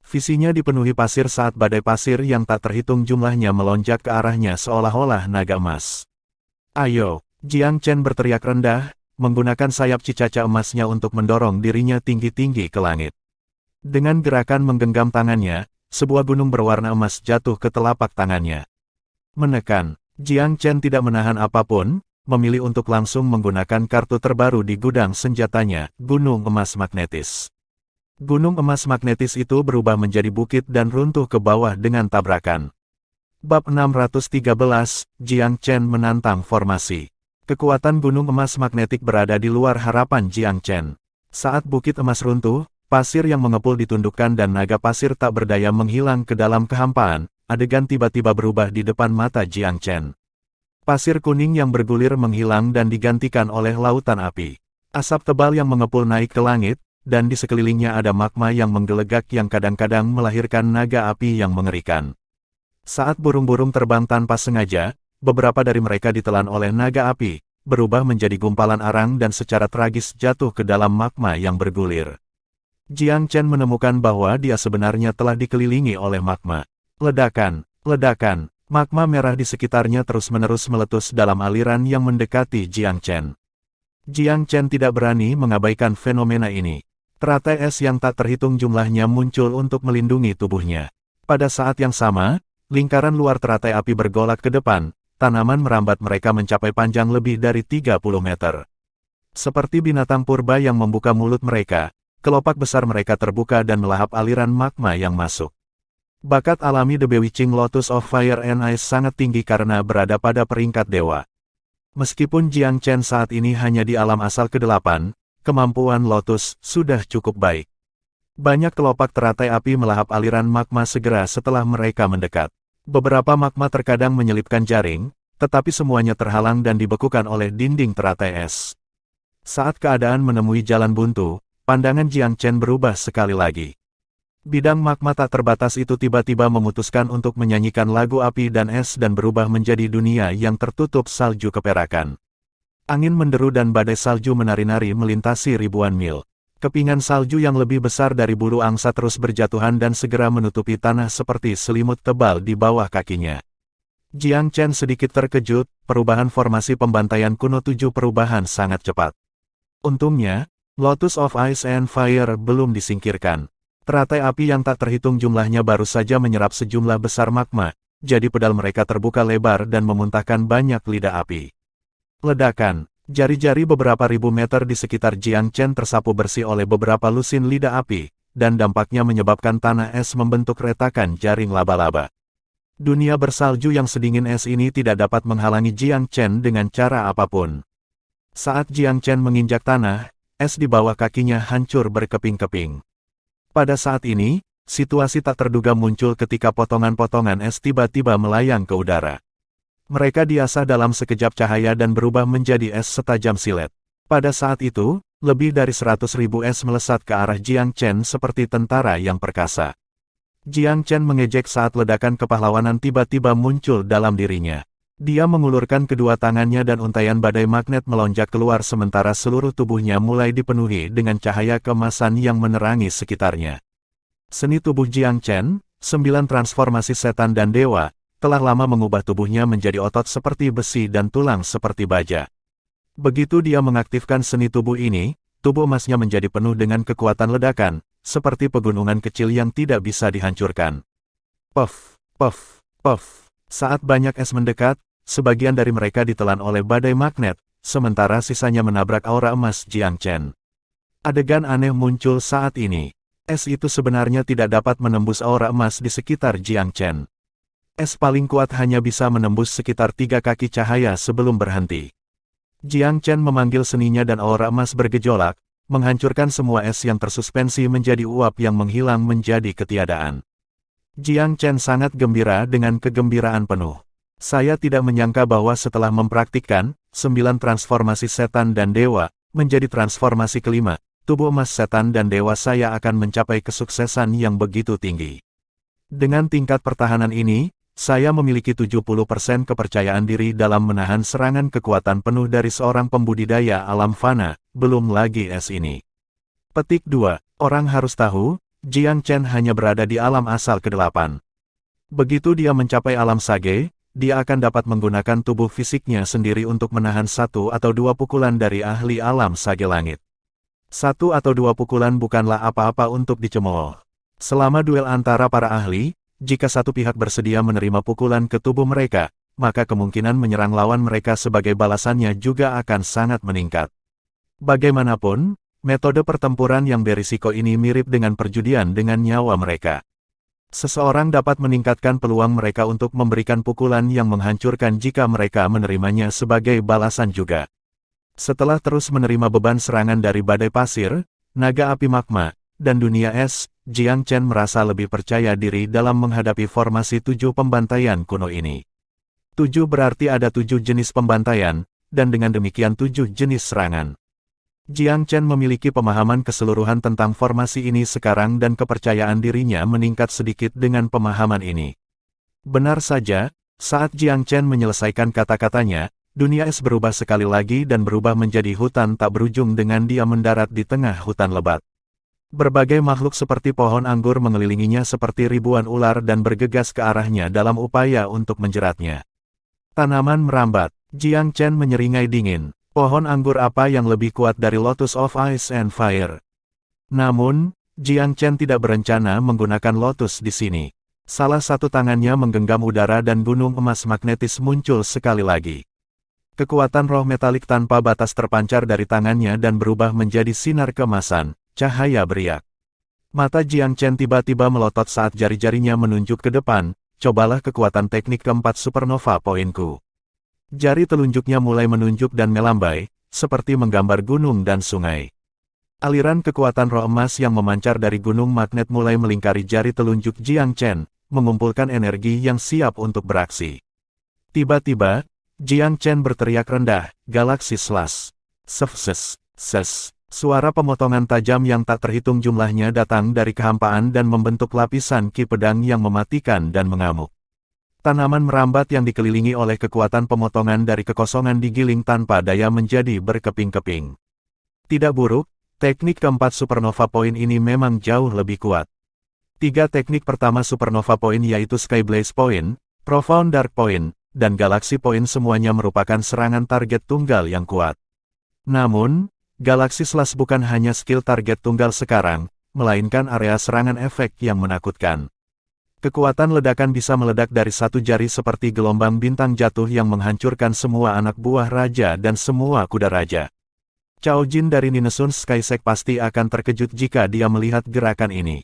Visinya dipenuhi pasir saat badai pasir yang tak terhitung jumlahnya melonjak ke arahnya seolah-olah naga emas. "Ayo!" Jiang Chen berteriak rendah, menggunakan sayap cicaca emasnya untuk mendorong dirinya tinggi-tinggi ke langit. Dengan gerakan menggenggam tangannya, sebuah gunung berwarna emas jatuh ke telapak tangannya. Menekan, Jiang Chen tidak menahan apapun, memilih untuk langsung menggunakan kartu terbaru di gudang senjatanya, Gunung Emas Magnetis. Gunung Emas Magnetis itu berubah menjadi bukit dan runtuh ke bawah dengan tabrakan. Bab 613, Jiang Chen menantang formasi. Kekuatan Gunung Emas Magnetik berada di luar harapan Jiang Chen. Saat bukit emas runtuh, pasir yang mengepul ditundukkan dan naga pasir tak berdaya menghilang ke dalam kehampaan, adegan tiba-tiba berubah di depan mata Jiang Chen. Pasir kuning yang bergulir menghilang dan digantikan oleh lautan api. Asap tebal yang mengepul naik ke langit, dan di sekelilingnya ada magma yang menggelegak yang kadang-kadang melahirkan naga api yang mengerikan. Saat burung-burung terbang tanpa sengaja, beberapa dari mereka ditelan oleh naga api, berubah menjadi gumpalan arang dan secara tragis jatuh ke dalam magma yang bergulir. Jiang Chen menemukan bahwa dia sebenarnya telah dikelilingi oleh magma. Ledakan, ledakan, magma merah di sekitarnya terus-menerus meletus dalam aliran yang mendekati Jiang Chen. Jiang Chen tidak berani mengabaikan fenomena ini. Teratai es yang tak terhitung jumlahnya muncul untuk melindungi tubuhnya. Pada saat yang sama, lingkaran luar teratai api bergolak ke depan, tanaman merambat mereka mencapai panjang lebih dari 30 meter. Seperti binatang purba yang membuka mulut mereka, kelopak besar mereka terbuka dan melahap aliran magma yang masuk. Bakat alami The Bewitching Lotus of Fire and Ice sangat tinggi karena berada pada peringkat dewa. Meskipun Jiang Chen saat ini hanya di alam asal ke-8, kemampuan Lotus sudah cukup baik. Banyak kelopak teratai api melahap aliran magma segera setelah mereka mendekat. Beberapa magma terkadang menyelipkan jaring, tetapi semuanya terhalang dan dibekukan oleh dinding teratai es. Saat keadaan menemui jalan buntu, pandangan Jiang Chen berubah sekali lagi. Bidang magma tak terbatas itu tiba-tiba memutuskan untuk menyanyikan lagu api dan es dan berubah menjadi dunia yang tertutup salju keperakan. Angin menderu dan badai salju menari-nari melintasi ribuan mil. Kepingan salju yang lebih besar dari bulu angsa terus berjatuhan dan segera menutupi tanah seperti selimut tebal di bawah kakinya. Jiang Chen sedikit terkejut, perubahan formasi pembantaian kuno 7 perubahan sangat cepat. Untungnya, Lotus of Ice and Fire belum disingkirkan. Teratai api yang tak terhitung jumlahnya baru saja menyerap sejumlah besar magma, jadi pedal mereka terbuka lebar dan memuntahkan banyak lidah api. Ledakan, jari-jari beberapa ribu meter di sekitar Jiang Chen tersapu bersih oleh beberapa lusin lidah api, dan dampaknya menyebabkan tanah es membentuk retakan jaring laba-laba. Dunia bersalju yang sedingin es ini tidak dapat menghalangi Jiang Chen dengan cara apapun. Saat Jiang Chen menginjak tanah, es di bawah kakinya hancur berkeping-keping. Pada saat ini, situasi tak terduga muncul ketika potongan-potongan es tiba-tiba melayang ke udara. Mereka diasah dalam sekejap cahaya dan berubah menjadi es setajam silet. Pada saat itu, lebih dari 100.000 es melesat ke arah Jiang Chen seperti tentara yang perkasa. Jiang Chen mengejek saat ledakan kepahlawanan tiba-tiba muncul dalam dirinya. Dia mengulurkan kedua tangannya dan untaian badai magnet melonjak keluar sementara seluruh tubuhnya mulai dipenuhi dengan cahaya keemasan yang menerangi sekitarnya. Seni tubuh Jiang Chen, 9 transformasi setan dan dewa, telah lama mengubah tubuhnya menjadi otot seperti besi dan tulang seperti baja. Begitu dia mengaktifkan seni tubuh ini, tubuh emasnya menjadi penuh dengan kekuatan ledakan, seperti pegunungan kecil yang tidak bisa dihancurkan. Puff, puff, puff. Saat banyak es mendekat, sebagian dari mereka ditelan oleh badai magnet, sementara sisanya menabrak aura emas Jiang Chen. Adegan aneh muncul saat ini. Es itu sebenarnya tidak dapat menembus aura emas di sekitar Jiang Chen. Es paling kuat hanya bisa menembus sekitar 3 kaki cahaya sebelum berhenti. Jiang Chen memanggil seninya dan aura emas bergejolak, menghancurkan semua es yang tersuspensi menjadi uap yang menghilang menjadi ketiadaan. Jiang Chen sangat gembira dengan kegembiraan penuh. Saya tidak menyangka bahwa setelah mempraktikkan 9 transformasi setan dan dewa, menjadi transformasi kelima, tubuh emas setan dan dewa saya akan mencapai kesuksesan yang begitu tinggi. Dengan tingkat pertahanan ini, saya memiliki 70% kepercayaan diri dalam menahan serangan kekuatan penuh dari seorang pembudidaya alam fana, belum lagi es ini. Petik 2. Orang harus tahu, Jiang Chen hanya berada di alam asal ke-8. Begitu dia mencapai alam sage, dia akan dapat menggunakan tubuh fisiknya sendiri untuk menahan 1 atau 2 pukulan dari ahli alam sage langit. 1 atau 2 pukulan bukanlah apa-apa untuk dicemooh. Selama duel antara para ahli, jika satu pihak bersedia menerima pukulan ke tubuh mereka, maka kemungkinan menyerang lawan mereka sebagai balasannya juga akan sangat meningkat. Bagaimanapun, metode pertempuran yang berisiko ini mirip dengan perjudian dengan nyawa mereka. Seseorang dapat meningkatkan peluang mereka untuk memberikan pukulan yang menghancurkan jika mereka menerimanya sebagai balasan juga. Setelah terus menerima beban serangan dari badai pasir, naga api magma, dan dunia es, Jiang Chen merasa lebih percaya diri dalam menghadapi formasi 7 pembantaian kuno ini. 7 berarti ada 7 jenis pembantaian, dan dengan demikian 7 jenis serangan. Jiang Chen memiliki pemahaman keseluruhan tentang formasi ini sekarang dan kepercayaan dirinya meningkat sedikit dengan pemahaman ini. Benar saja, saat Jiang Chen menyelesaikan kata-katanya, dunia es berubah sekali lagi dan berubah menjadi hutan tak berujung dengan dia mendarat di tengah hutan lebat. Berbagai makhluk seperti pohon anggur mengelilinginya seperti ribuan ular dan bergegas ke arahnya dalam upaya untuk menjeratnya. Tanaman merambat. Jiang Chen menyeringai dingin. Pohon anggur apa yang lebih kuat dari Lotus of Ice and Fire? Namun, Jiang Chen tidak berencana menggunakan lotus di sini. Salah satu tangannya menggenggam udara dan gunung emas magnetis muncul sekali lagi. Kekuatan roh metalik tanpa batas terpancar dari tangannya dan berubah menjadi sinar keemasan. Cahaya beriak. Mata Jiang Chen tiba-tiba melotot saat jari-jarinya menunjuk ke depan, cobalah kekuatan teknik keempat supernova poinku. Jari telunjuknya mulai menunjuk dan melambai, seperti menggambar gunung dan sungai. Aliran kekuatan roh emas yang memancar dari gunung magnet mulai melingkari jari telunjuk Jiang Chen, mengumpulkan energi yang siap untuk beraksi. Tiba-tiba, Jiang Chen berteriak rendah, Galaxy Slash. Ses. Suara pemotongan tajam yang tak terhitung jumlahnya datang dari kehampaan dan membentuk lapisan ki pedang yang mematikan dan mengamuk. Tanaman merambat yang dikelilingi oleh kekuatan pemotongan dari kekosongan digiling tanpa daya menjadi berkeping-keping. Tidak buruk, teknik keempat supernova point ini memang jauh lebih kuat. 3 teknik pertama supernova point yaitu Skyblaze point, Profound Dark point, dan Galaxy point semuanya merupakan serangan target tunggal yang kuat. Namun, Galaxy Slash bukan hanya skill target tunggal sekarang, melainkan area serangan efek yang menakutkan. Kekuatan ledakan bisa meledak dari satu jari seperti gelombang bintang jatuh yang menghancurkan semua anak buah raja dan semua kuda raja. Cao Jin dari Ninesun Skysec pasti akan terkejut jika dia melihat gerakan ini.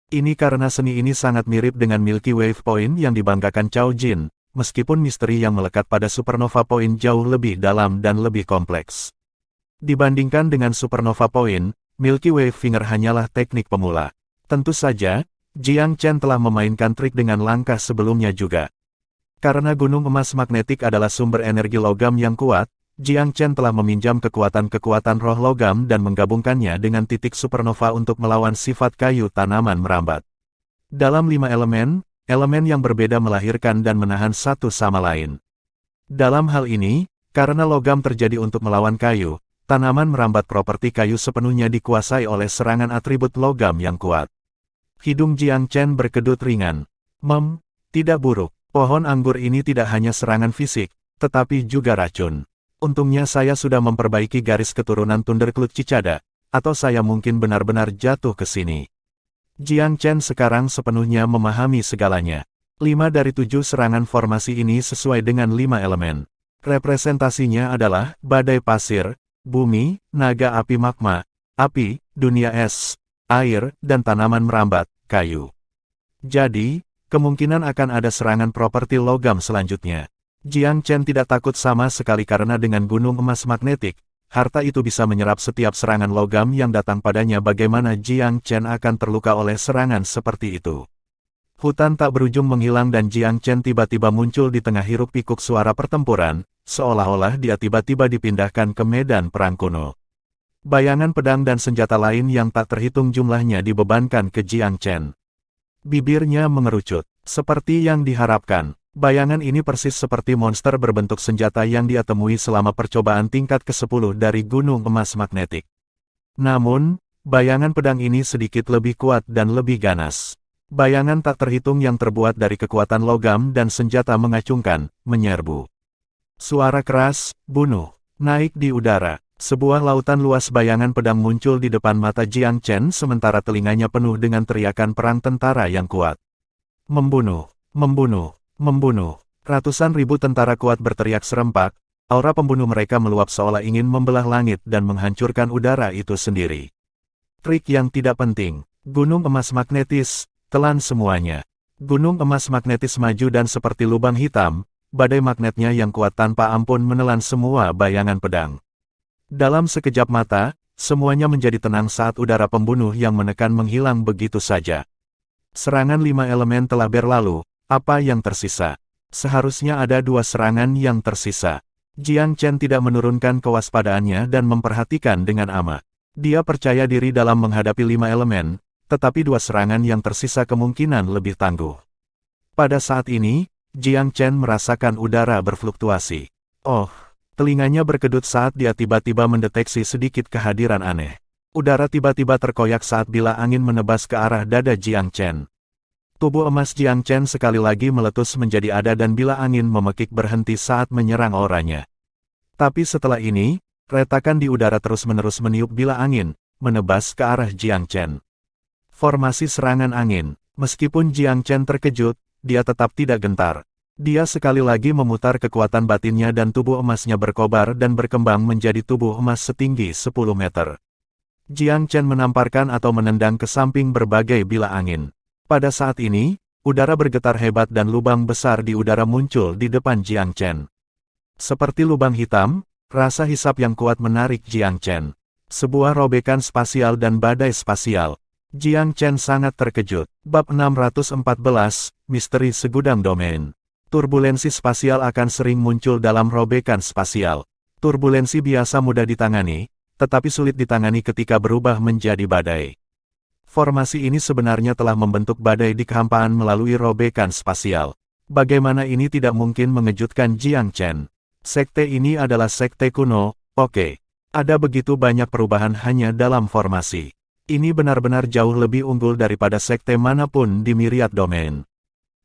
Ini karena seni ini sangat mirip dengan Milky Wave Point yang dibanggakan Cao Jin, meskipun misteri yang melekat pada Supernova Point jauh lebih dalam dan lebih kompleks. Dibandingkan dengan Supernova Point, Milky Wave Finger hanyalah teknik pemula. Tentu saja, Jiang Chen telah memainkan trik dengan langkah sebelumnya juga. Karena gunung emas magnetik adalah sumber energi logam yang kuat, Jiang Chen telah meminjam kekuatan-kekuatan roh logam dan menggabungkannya dengan titik supernova untuk melawan sifat kayu tanaman merambat. Dalam 5 elemen, elemen yang berbeda melahirkan dan menahan satu sama lain. Dalam hal ini, karena logam terjadi untuk melawan kayu, tanaman merambat properti kayu sepenuhnya dikuasai oleh serangan atribut logam yang kuat. Hidung Jiang Chen berkedut ringan. Tidak buruk. Pohon anggur ini tidak hanya serangan fisik, tetapi juga racun. Untungnya saya sudah memperbaiki garis keturunan Thundercloud Cicada, atau saya mungkin benar-benar jatuh ke sini. Jiang Chen sekarang sepenuhnya memahami segalanya. 5 dari 7 serangan formasi ini sesuai dengan 5 elemen. Representasinya adalah badai pasir, bumi, naga api magma, api, dunia es, air, dan tanaman merambat, kayu. Jadi, kemungkinan akan ada serangan properti logam selanjutnya. Jiang Chen tidak takut sama sekali karena dengan gunung emas magnetik, harta itu bisa menyerap setiap serangan logam yang datang padanya. Bagaimana Jiang Chen akan terluka oleh serangan seperti itu? Hutan tak berujung menghilang dan Jiang Chen tiba-tiba muncul di tengah hiruk-pikuk suara pertempuran, seolah-olah dia tiba-tiba dipindahkan ke medan perang kuno. Bayangan pedang dan senjata lain yang tak terhitung jumlahnya dibebankan ke Jiang Chen. Bibirnya mengerucut. Seperti yang diharapkan, bayangan ini persis seperti monster berbentuk senjata yang dia temui selama percobaan tingkat ke-10 dari gunung emas magnetik. Namun, bayangan pedang ini sedikit lebih kuat dan lebih ganas. Bayangan tak terhitung yang terbuat dari kekuatan logam dan senjata mengacungkan, menyerbu. Suara keras, bunuh, naik di udara. Sebuah lautan luas bayangan pedang muncul di depan mata Jiang Chen sementara telinganya penuh dengan teriakan perang tentara yang kuat. Membunuh, membunuh, membunuh. Ratusan ribu tentara kuat berteriak serempak, aura pembunuh mereka meluap seolah ingin membelah langit dan menghancurkan udara itu sendiri. Trik yang tidak penting, gunung emas magnetis, telan semuanya. Gunung emas magnetis maju dan seperti lubang hitam, badai magnetnya yang kuat tanpa ampun menelan semua bayangan pedang. Dalam sekejap mata, semuanya menjadi tenang saat udara pembunuh yang menekan menghilang begitu saja. Serangan 5 elemen telah berlalu, apa yang tersisa? Seharusnya ada 2 serangan yang tersisa. Jiang Chen tidak menurunkan kewaspadaannya dan memperhatikan dengan amat. Dia percaya diri dalam menghadapi 5 elemen, tetapi 2 serangan yang tersisa kemungkinan lebih tangguh. Pada saat ini, Jiang Chen merasakan udara berfluktuasi. Telinganya berkedut saat dia tiba-tiba mendeteksi sedikit kehadiran aneh. Udara tiba-tiba terkoyak saat bila angin menebas ke arah dada Jiang Chen. Tubuh emas Jiang Chen sekali lagi meletus menjadi ada dan bila angin memekik berhenti saat menyerang auranya. Tapi setelah ini, retakan di udara terus-menerus meniup bila angin, menebas ke arah Jiang Chen. Formasi serangan angin. Meskipun Jiang Chen terkejut, dia tetap tidak gentar. Dia sekali lagi memutar kekuatan batinnya dan tubuh emasnya berkobar dan berkembang menjadi tubuh emas setinggi 10 meter. Jiang Chen menamparkan atau menendang ke samping berbagai bila angin. Pada saat ini, udara bergetar hebat dan lubang besar di udara muncul di depan Jiang Chen. Seperti lubang hitam, rasa hisap yang kuat menarik Jiang Chen. Sebuah robekan spasial dan badai spasial. Jiang Chen sangat terkejut. Bab 614, Misteri Segudang Domain. Turbulensi spasial akan sering muncul dalam robekan spasial. Turbulensi biasa mudah ditangani, tetapi sulit ditangani ketika berubah menjadi badai. Formasi ini sebenarnya telah membentuk badai di kehampaan melalui robekan spasial. Bagaimana ini tidak mungkin mengejutkan Jiang Chen? Sekte ini adalah sekte kuno, oke. Ada begitu banyak perubahan hanya dalam formasi. Ini benar-benar jauh lebih unggul daripada sekte manapun di Myriad Domain.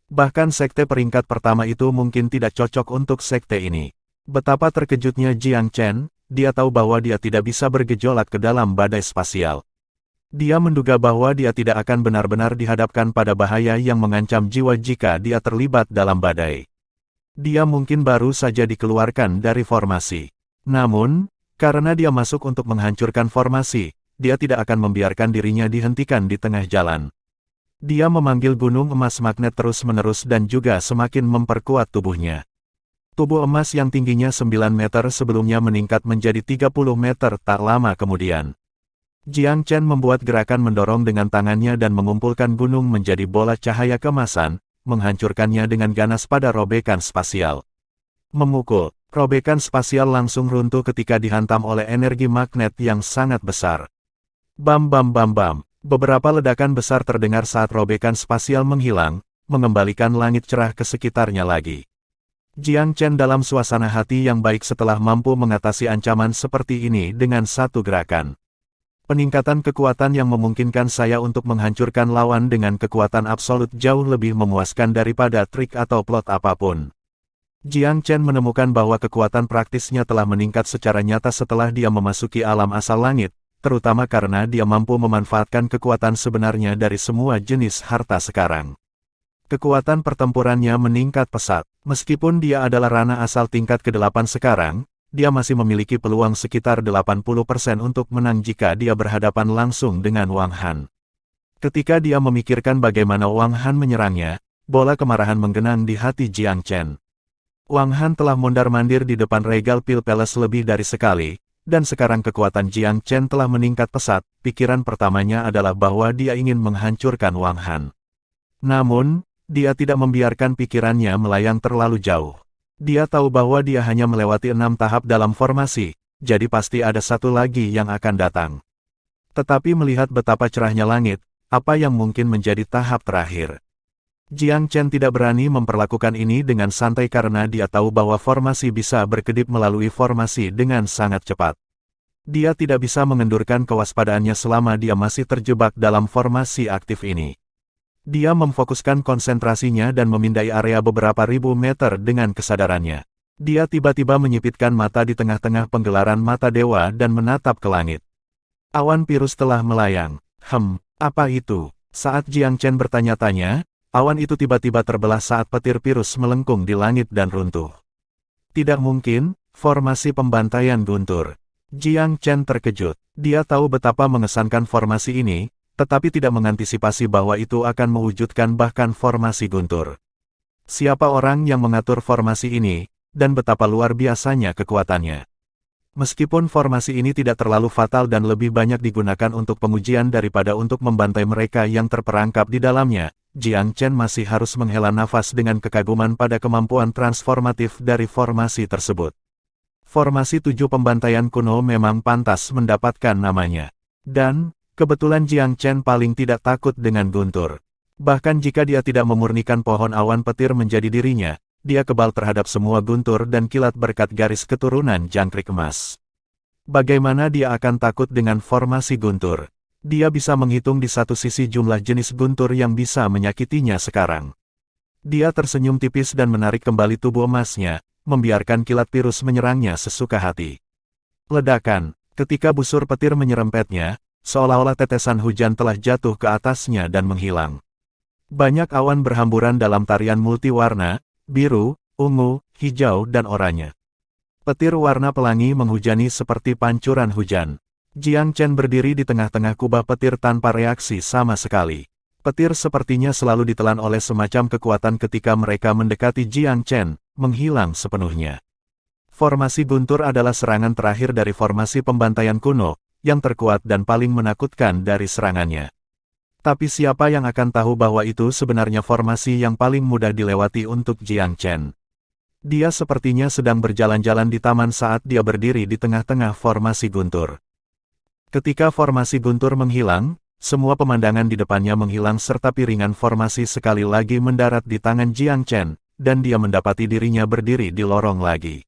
Bahkan sekte peringkat pertama itu mungkin tidak cocok untuk sekte ini. Betapa terkejutnya Jiang Chen, dia tahu bahwa dia tidak bisa bergejolak ke dalam badai spasial. Dia menduga bahwa dia tidak akan benar-benar dihadapkan pada bahaya yang mengancam jiwa jika dia terlibat dalam badai. Dia mungkin baru saja dikeluarkan dari formasi. Namun, karena dia masuk untuk menghancurkan formasi, dia tidak akan membiarkan dirinya dihentikan di tengah jalan. Dia memanggil gunung emas magnet terus-menerus dan juga semakin memperkuat tubuhnya. Tubuh emas yang tingginya 9 meter sebelumnya meningkat menjadi 30 meter tak lama kemudian. Jiang Chen membuat gerakan mendorong dengan tangannya dan mengumpulkan gunung menjadi bola cahaya kemasan, menghancurkannya dengan ganas pada robekan spasial. Memukul, robekan spasial langsung runtuh ketika dihantam oleh energi magnet yang sangat besar. Bam bam bam bam, beberapa ledakan besar terdengar saat robekan spasial menghilang, mengembalikan langit cerah ke sekitarnya lagi. Jiang Chen dalam suasana hati yang baik setelah mampu mengatasi ancaman seperti ini dengan satu gerakan. Peningkatan kekuatan yang memungkinkan saya untuk menghancurkan lawan dengan kekuatan absolut jauh lebih memuaskan daripada trik atau plot apapun. Jiang Chen menemukan bahwa kekuatan praktisnya telah meningkat secara nyata setelah dia memasuki alam asal langit, terutama karena dia mampu memanfaatkan kekuatan sebenarnya dari semua jenis harta sekarang. Kekuatan pertempurannya meningkat pesat. Meskipun dia adalah Rana asal tingkat ke-8 sekarang, dia masih memiliki peluang sekitar 80% untuk menang jika dia berhadapan langsung dengan Wang Han. Ketika dia memikirkan bagaimana Wang Han menyerangnya, bola kemarahan menggenang di hati Jiang Chen. Wang Han telah mondar-mandir di depan Regal Pil Palace lebih dari sekali, dan sekarang kekuatan Jiang Chen telah meningkat pesat. Pikiran pertamanya adalah bahwa dia ingin menghancurkan Wang Han. Namun, dia tidak membiarkan pikirannya melayang terlalu jauh. Dia tahu bahwa dia hanya melewati 6 tahap dalam formasi, jadi pasti ada satu lagi yang akan datang. Tetapi melihat betapa cerahnya langit, apa yang mungkin menjadi tahap terakhir? Jiang Chen tidak berani memperlakukan ini dengan santai karena dia tahu bahwa formasi bisa berkedip melalui formasi dengan sangat cepat. Dia tidak bisa mengendurkan kewaspadaannya selama dia masih terjebak dalam formasi aktif ini. Dia memfokuskan konsentrasinya dan memindai area beberapa ribu meter dengan kesadarannya. Dia tiba-tiba menyipitkan mata di tengah-tengah penggelaran mata dewa dan menatap ke langit. Awan virus telah melayang. Apa itu? Saat Jiang Chen bertanya-tanya, awan itu tiba-tiba terbelah saat petir virus melengkung di langit dan runtuh. Tidak mungkin, formasi pembantaian guntur. Jiang Chen terkejut. Dia tahu betapa mengesankan formasi ini, tetapi tidak mengantisipasi bahwa itu akan mewujudkan bahkan formasi guntur. Siapa orang yang mengatur formasi ini, dan betapa luar biasanya kekuatannya. Meskipun formasi ini tidak terlalu fatal dan lebih banyak digunakan untuk pengujian daripada untuk membantai mereka yang terperangkap di dalamnya, Jiang Chen masih harus menghela nafas dengan kekaguman pada kemampuan transformatif dari formasi tersebut. Formasi 7 pembantaian kuno memang pantas mendapatkan namanya. Dan, kebetulan Jiang Chen paling tidak takut dengan guntur. Bahkan jika dia tidak memurnikan pohon awan petir menjadi dirinya, dia kebal terhadap semua guntur dan kilat berkat garis keturunan jangkrik emas. Bagaimana dia akan takut dengan formasi guntur? Dia bisa menghitung di satu sisi jumlah jenis guntur yang bisa menyakitinya sekarang. Dia tersenyum tipis dan menarik kembali tubuh emasnya, membiarkan kilat virus menyerangnya sesuka hati. Ledakan, ketika busur petir menyerempetnya, seolah-olah tetesan hujan telah jatuh ke atasnya dan menghilang. Banyak awan berhamburan dalam tarian multiwarna, biru, ungu, hijau dan oranye. Petir warna pelangi menghujani seperti pancuran hujan. Jiang Chen berdiri di tengah-tengah kubah petir tanpa reaksi sama sekali. Petir sepertinya selalu ditelan oleh semacam kekuatan ketika mereka mendekati Jiang Chen, menghilang sepenuhnya. Formasi guntur adalah serangan terakhir dari formasi pembantaian kuno, yang terkuat dan paling menakutkan dari serangannya. Tapi siapa yang akan tahu bahwa itu sebenarnya formasi yang paling mudah dilewati untuk Jiang Chen? Dia sepertinya sedang berjalan-jalan di taman saat dia berdiri di tengah-tengah formasi guntur. Ketika formasi guntur menghilang, semua pemandangan di depannya menghilang serta piringan formasi sekali lagi mendarat di tangan Jiang Chen, dan dia mendapati dirinya berdiri di lorong lagi.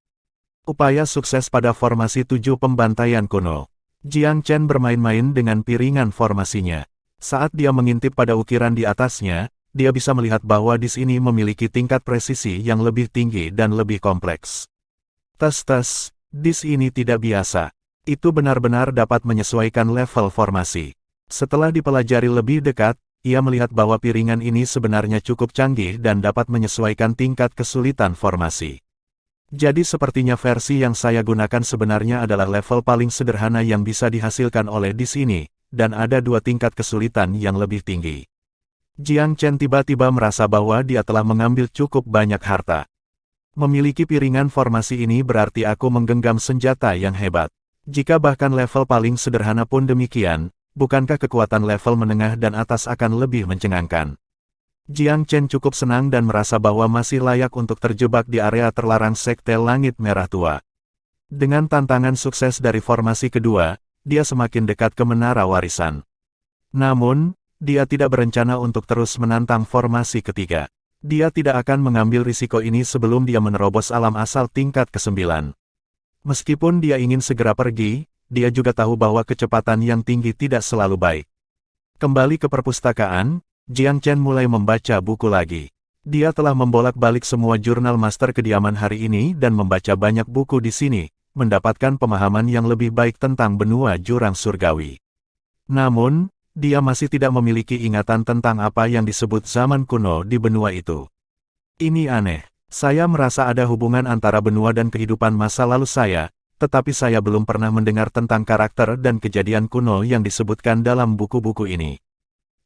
Upaya sukses pada formasi 7 pembantaian kuno. Jiang Chen bermain-main dengan piringan formasinya. Saat dia mengintip pada ukiran di atasnya, dia bisa melihat bahwa dis ini memiliki tingkat presisi yang lebih tinggi dan lebih kompleks. Tes, dis ini tidak biasa. Itu benar-benar dapat menyesuaikan level formasi. Setelah dipelajari lebih dekat, ia melihat bahwa piringan ini sebenarnya cukup canggih dan dapat menyesuaikan tingkat kesulitan formasi. Jadi sepertinya versi yang saya gunakan sebenarnya adalah level paling sederhana yang bisa dihasilkan oleh dis ini, dan ada 2 tingkat kesulitan yang lebih tinggi. Jiang Chen tiba-tiba merasa bahwa dia telah mengambil cukup banyak harta. Memiliki piringan formasi ini berarti aku menggenggam senjata yang hebat. Jika bahkan level paling sederhana pun demikian, bukankah kekuatan level menengah dan atas akan lebih mencengangkan? Jiang Chen cukup senang dan merasa bahwa masih layak untuk terjebak di area terlarang Sekte Langit Merah Tua. Dengan tantangan sukses dari formasi kedua, dia semakin dekat ke Menara Warisan. Namun, dia tidak berencana untuk terus menantang formasi ketiga. Dia tidak akan mengambil risiko ini sebelum dia menerobos alam asal tingkat ke-9. Meskipun dia ingin segera pergi, dia juga tahu bahwa kecepatan yang tinggi tidak selalu baik. Kembali ke perpustakaan, Jiang Chen mulai membaca buku lagi. Dia telah membolak-balik semua jurnal master kediaman hari ini dan membaca banyak buku di sini, mendapatkan pemahaman yang lebih baik tentang benua jurang surgawi. Namun, dia masih tidak memiliki ingatan tentang apa yang disebut zaman kuno di benua itu. Ini aneh. Saya merasa ada hubungan antara benua dan kehidupan masa lalu saya, tetapi saya belum pernah mendengar tentang karakter dan kejadian kuno yang disebutkan dalam buku-buku ini.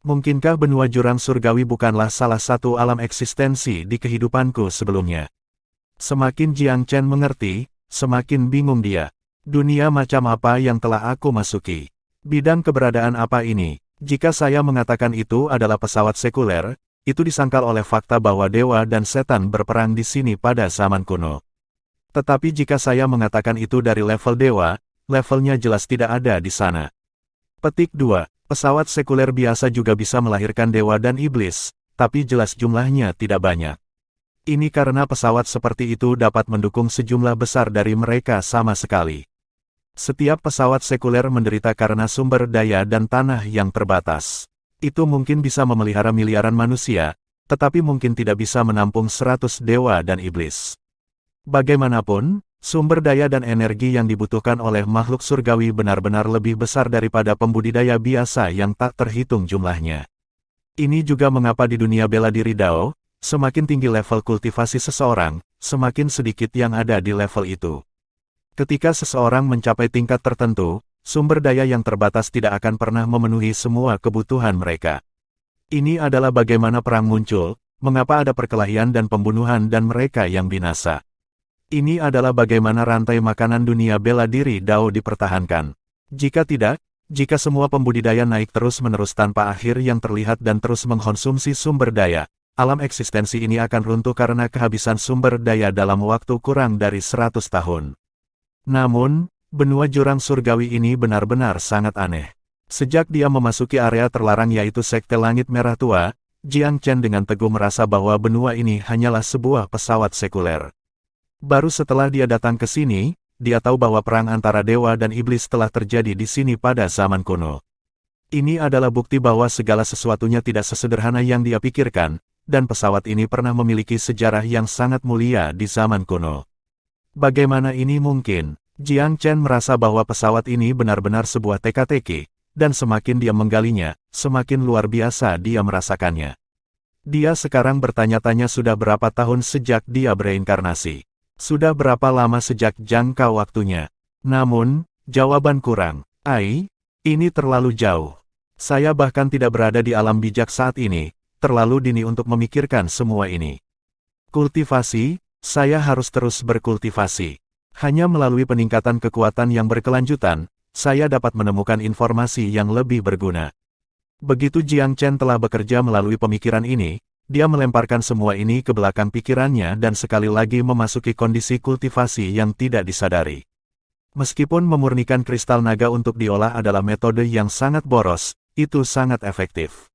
Mungkinkah benua jurang surgawi bukanlah salah satu alam eksistensi di kehidupanku sebelumnya? Semakin Jiang Chen mengerti, semakin bingung dia. Dunia macam apa yang telah aku masuki? Bidang keberadaan apa ini? Jika saya mengatakan itu adalah pesawat sekuler, itu disangkal oleh fakta bahwa dewa dan setan berperang di sini pada zaman kuno. Tetapi jika saya mengatakan itu dari level dewa, levelnya jelas tidak ada di sana. Petik 2. Pesawat sekuler biasa juga bisa melahirkan dewa dan iblis, tapi jelas jumlahnya tidak banyak. Ini karena pesawat seperti itu dapat mendukung sejumlah besar dari mereka sama sekali. Setiap pesawat sekuler menderita karena sumber daya dan tanah yang terbatas. Itu mungkin bisa memelihara miliaran manusia, tetapi mungkin tidak bisa menampung 100 dewa dan iblis. Bagaimanapun, sumber daya dan energi yang dibutuhkan oleh makhluk surgawi benar-benar lebih besar daripada pembudidaya biasa yang tak terhitung jumlahnya. Ini juga mengapa di dunia bela diri Dao, semakin tinggi level kultivasi seseorang, semakin sedikit yang ada di level itu. Ketika seseorang mencapai tingkat tertentu, sumber daya yang terbatas tidak akan pernah memenuhi semua kebutuhan mereka. Ini adalah bagaimana perang muncul, mengapa ada perkelahian dan pembunuhan dan mereka yang binasa. Ini adalah bagaimana rantai makanan dunia bela diri Dao dipertahankan. Jika tidak, jika semua pembudidaya naik terus-menerus tanpa akhir yang terlihat dan terus mengkonsumsi sumber daya, alam eksistensi ini akan runtuh karena kehabisan sumber daya dalam waktu kurang dari 100 tahun. Namun, benua jurang surgawi ini benar-benar sangat aneh. Sejak dia memasuki area terlarang yaitu Sekte Langit Merah Tua, Jiang Chen dengan teguh merasa bahwa benua ini hanyalah sebuah pesawat sekuler. Baru setelah dia datang ke sini, dia tahu bahwa perang antara dewa dan iblis telah terjadi di sini pada zaman kuno. Ini adalah bukti bahwa segala sesuatunya tidak sesederhana yang dia pikirkan, dan pesawat ini pernah memiliki sejarah yang sangat mulia di zaman kuno. Bagaimana ini mungkin? Jiang Chen merasa bahwa pesawat ini benar-benar sebuah teka-teki, dan semakin dia menggalinya, semakin luar biasa dia merasakannya. Dia sekarang bertanya-tanya sudah berapa tahun sejak dia bereinkarnasi. Sudah berapa lama sejak jangka waktunya? Namun, jawaban kurang. Ini terlalu jauh. Saya bahkan tidak berada di alam bijak saat ini, terlalu dini untuk memikirkan semua ini. Kultivasi, saya harus terus berkultivasi. Hanya melalui peningkatan kekuatan yang berkelanjutan, saya dapat menemukan informasi yang lebih berguna. Begitu Jiang Chen telah bekerja melalui pemikiran ini, dia melemparkan semua ini ke belakang pikirannya dan sekali lagi memasuki kondisi kultivasi yang tidak disadari. Meskipun memurnikan kristal naga untuk diolah adalah metode yang sangat boros, itu sangat efektif.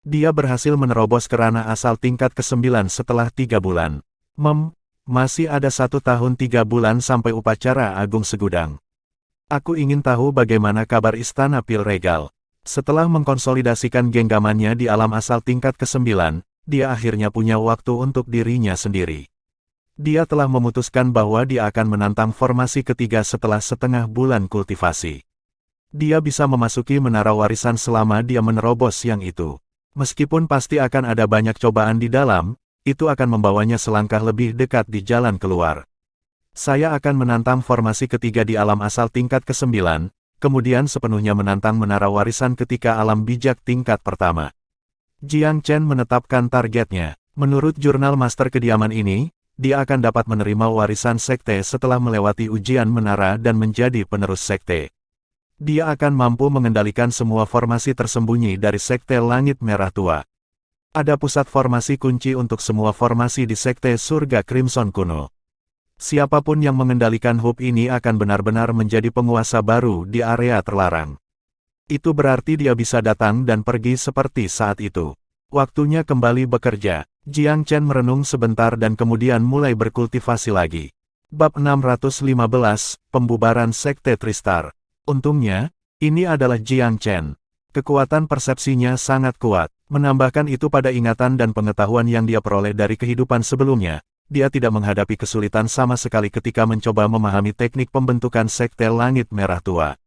Dia berhasil menerobos ke ranah asal tingkat ke-9 setelah 3 bulan. Masih ada 1 tahun 3 bulan sampai upacara Agung Segudang. Aku ingin tahu bagaimana kabar Istana Pil Regal. Setelah mengkonsolidasikan genggamannya di alam asal tingkat ke-9, dia akhirnya punya waktu untuk dirinya sendiri. Dia telah memutuskan bahwa dia akan menantang formasi ketiga setelah setengah bulan kultivasi. Dia bisa memasuki menara warisan selama dia menerobos yang itu. Meskipun pasti akan ada banyak cobaan di dalam, itu akan membawanya selangkah lebih dekat di jalan keluar. Saya akan menantang formasi ketiga di alam asal tingkat ke-9, kemudian sepenuhnya menantang menara warisan ketika alam bijak tingkat pertama. Jiang Chen menetapkan targetnya. Menurut jurnal master kediaman ini, dia akan dapat menerima warisan sekte setelah melewati ujian menara dan menjadi penerus sekte. Dia akan mampu mengendalikan semua formasi tersembunyi dari Sekte Langit Merah Tua. Ada pusat formasi kunci untuk semua formasi di Sekte Surga Crimson kuno. Siapapun yang mengendalikan hub ini akan benar-benar menjadi penguasa baru di area terlarang. Itu berarti dia bisa datang dan pergi seperti saat itu. Waktunya kembali bekerja. Jiang Chen merenung sebentar dan kemudian mulai berkultivasi lagi. Bab 615, Pembubaran Sekte Tristar. Untungnya, ini adalah Jiang Chen. Kekuatan persepsinya sangat kuat. Menambahkan itu pada ingatan dan pengetahuan yang dia peroleh dari kehidupan sebelumnya, dia tidak menghadapi kesulitan sama sekali ketika mencoba memahami teknik pembentukan Sekte Langit Merah Tua.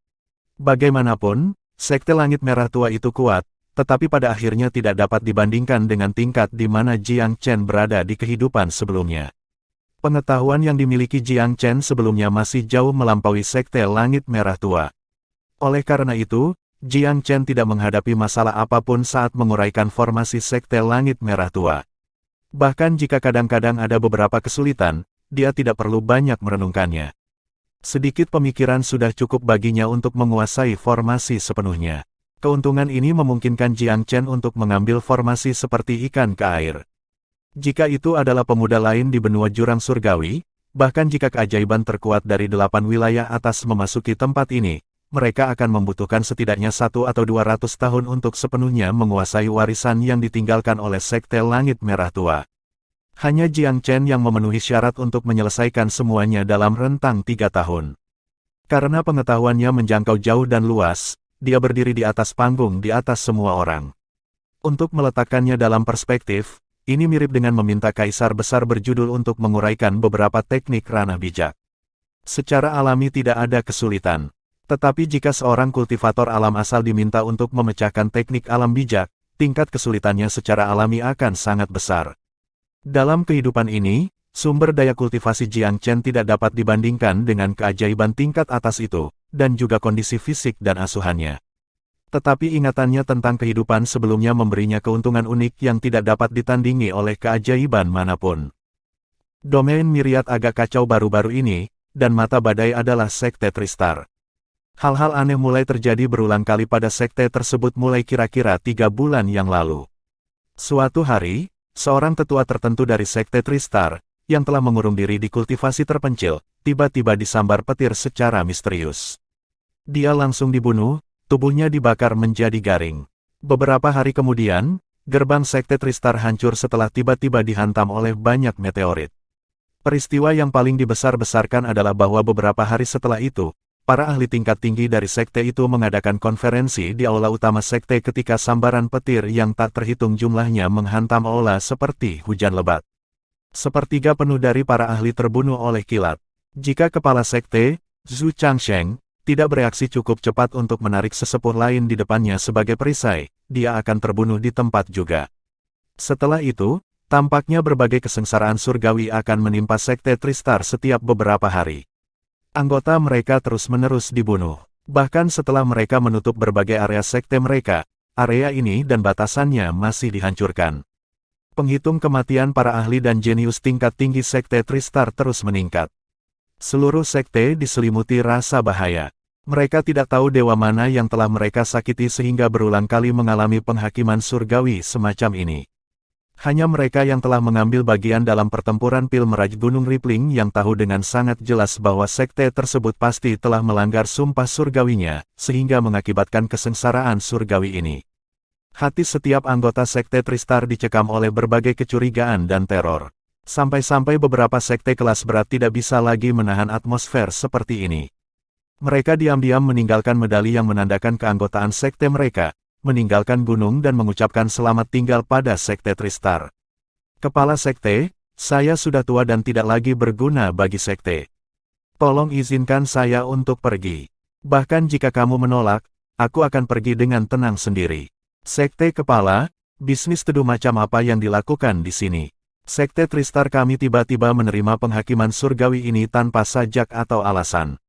Bagaimanapun, Sekte Langit Merah Tua itu kuat, tetapi pada akhirnya tidak dapat dibandingkan dengan tingkat di mana Jiang Chen berada di kehidupan sebelumnya. Pengetahuan yang dimiliki Jiang Chen sebelumnya masih jauh melampaui Sekte Langit Merah Tua. Oleh karena itu, Jiang Chen tidak menghadapi masalah apapun saat menguraikan formasi Sekte Langit Merah Tua. Bahkan jika kadang-kadang ada beberapa kesulitan, dia tidak perlu banyak merenungkannya. Sedikit pemikiran sudah cukup baginya untuk menguasai formasi sepenuhnya. Keuntungan ini memungkinkan Jiang Chen untuk mengambil formasi seperti ikan ke air. Jika itu adalah pemuda lain di benua jurang surgawi, bahkan jika keajaiban terkuat dari 8 wilayah atas memasuki tempat ini, mereka akan membutuhkan setidaknya 1 atau 200 tahun untuk sepenuhnya menguasai warisan yang ditinggalkan oleh Sekte Langit Merah Tua. Hanya Jiang Chen yang memenuhi syarat untuk menyelesaikan semuanya dalam rentang 3 tahun. Karena pengetahuannya menjangkau jauh dan luas, dia berdiri di atas panggung di atas semua orang. Untuk meletakkannya dalam perspektif, ini mirip dengan meminta kaisar besar berjudul untuk menguraikan beberapa teknik ranah bijak. Secara alami tidak ada kesulitan. Tetapi jika seorang kultivator alam asal diminta untuk memecahkan teknik alam bijak, tingkat kesulitannya secara alami akan sangat besar. Dalam kehidupan ini, sumber daya kultivasi Jiang Chen tidak dapat dibandingkan dengan keajaiban tingkat atas itu, dan juga kondisi fisik dan asuhannya. Tetapi ingatannya tentang kehidupan sebelumnya memberinya keuntungan unik yang tidak dapat ditandingi oleh keajaiban manapun. Domain Myriad agak kacau baru-baru ini, dan mata badai adalah Sekte Tristar. Hal-hal aneh mulai terjadi berulang kali pada sekte tersebut mulai kira-kira 3 bulan yang lalu. Suatu hari, seorang tetua tertentu dari Sekte Tristar, yang telah mengurung diri di kultivasi terpencil, tiba-tiba disambar petir secara misterius. Dia langsung dibunuh, tubuhnya dibakar menjadi garing. Beberapa hari kemudian, gerbang Sekte Tristar hancur setelah tiba-tiba dihantam oleh banyak meteorit. Peristiwa yang paling dibesar-besarkan adalah bahwa beberapa hari setelah itu, para ahli tingkat tinggi dari sekte itu mengadakan konferensi di aula utama sekte ketika sambaran petir yang tak terhitung jumlahnya menghantam aula seperti hujan lebat. Sepertiga penuh dari para ahli terbunuh oleh kilat. Jika kepala sekte, Zhu Changsheng, tidak bereaksi cukup cepat untuk menarik sesepuh lain di depannya sebagai perisai, dia akan terbunuh di tempat juga. Setelah itu, tampaknya berbagai kesengsaraan surgawi akan menimpa sekte Tristar setiap beberapa hari. Anggota mereka terus-menerus dibunuh. Bahkan setelah mereka menutup berbagai area sekte mereka, area ini dan batasannya masih dihancurkan. Penghitung kematian para ahli dan jenius tingkat tinggi sekte Tristar terus meningkat. Seluruh sekte diselimuti rasa bahaya. Mereka tidak tahu dewa mana yang telah mereka sakiti sehingga berulang kali mengalami penghakiman surgawi semacam ini. Hanya mereka yang telah mengambil bagian dalam pertempuran Pilmeraj Gunung Rippling yang tahu dengan sangat jelas bahwa sekte tersebut pasti telah melanggar sumpah surgawinya, sehingga mengakibatkan kesengsaraan surgawi ini. Hati setiap anggota sekte Tristar dicekam oleh berbagai kecurigaan dan teror. Sampai-sampai beberapa sekte kelas berat tidak bisa lagi menahan atmosfer seperti ini. Mereka diam-diam meninggalkan medali yang menandakan keanggotaan sekte mereka, meninggalkan gunung dan mengucapkan selamat tinggal pada sekte Tristar. Kepala sekte, saya sudah tua dan tidak lagi berguna bagi sekte. Tolong izinkan saya untuk pergi. Bahkan jika kamu menolak, aku akan pergi dengan tenang sendiri. Sekte kepala, bisnis teduh macam apa yang dilakukan di sini? Sekte Tristar kami tiba-tiba menerima penghakiman surgawi ini tanpa sajak atau alasan.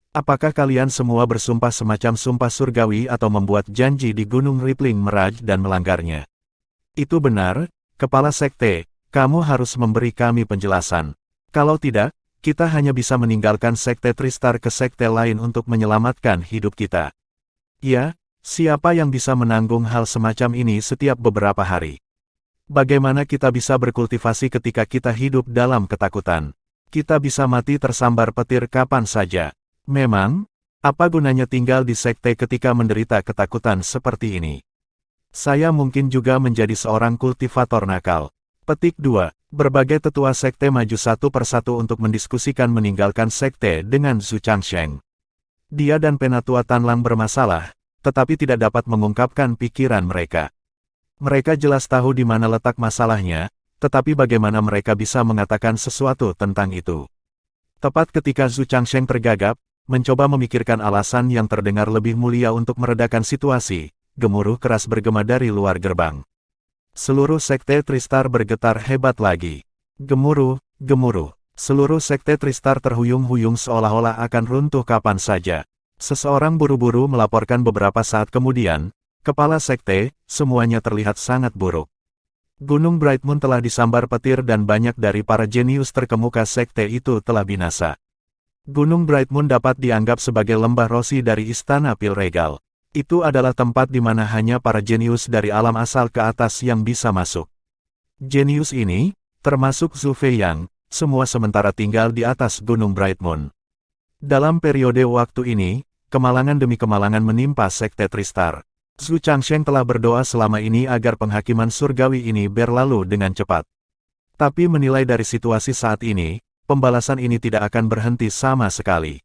Apakah kalian semua bersumpah semacam sumpah surgawi atau membuat janji di Gunung Rippling Meraj dan melanggarnya? Itu benar, kepala sekte, kamu harus memberi kami penjelasan. Kalau tidak, kita hanya bisa meninggalkan sekte Tristar ke sekte lain untuk menyelamatkan hidup kita. Ya, siapa yang bisa menanggung hal semacam ini setiap beberapa hari? Bagaimana kita bisa berkultivasi ketika kita hidup dalam ketakutan? Kita bisa mati tersambar petir kapan saja. Memang, apa gunanya tinggal di sekte ketika menderita ketakutan seperti ini? Saya mungkin juga menjadi seorang kultivator nakal. Petik 2. Berbagai tetua sekte maju satu persatu untuk mendiskusikan meninggalkan sekte dengan Zhu Changsheng. Dia dan Penatua Tanlang bermasalah, tetapi tidak dapat mengungkapkan pikiran mereka. Mereka jelas tahu di mana letak masalahnya, tetapi bagaimana mereka bisa mengatakan sesuatu tentang itu. Tepat ketika Zhu Changsheng tergagap, mencoba memikirkan alasan yang terdengar lebih mulia untuk meredakan situasi, gemuruh keras bergema dari luar gerbang. Seluruh sekte Tristar bergetar hebat lagi. Gemuruh, gemuruh. Seluruh sekte Tristar terhuyung-huyung seolah-olah akan runtuh kapan saja. Seseorang buru-buru melaporkan beberapa saat kemudian, kepala sekte, semuanya terlihat sangat buruk. Gunung Brightmoon telah disambar petir dan banyak dari para jenius terkemuka sekte itu telah binasa. Gunung Brightmoon dapat dianggap sebagai lembah Roshi dari Istana Pil Regal. Itu adalah tempat di mana hanya para jenius dari alam asal ke atas yang bisa masuk. Jenius ini, termasuk Zhu Feiyang, semua sementara tinggal di atas Gunung Brightmoon. Dalam periode waktu ini, kemalangan demi kemalangan menimpa sekte Tristar. Zhu Changsheng telah berdoa selama ini agar penghakiman surgawi ini berlalu dengan cepat. Tapi menilai dari situasi saat ini, pembalasan ini tidak akan berhenti sama sekali.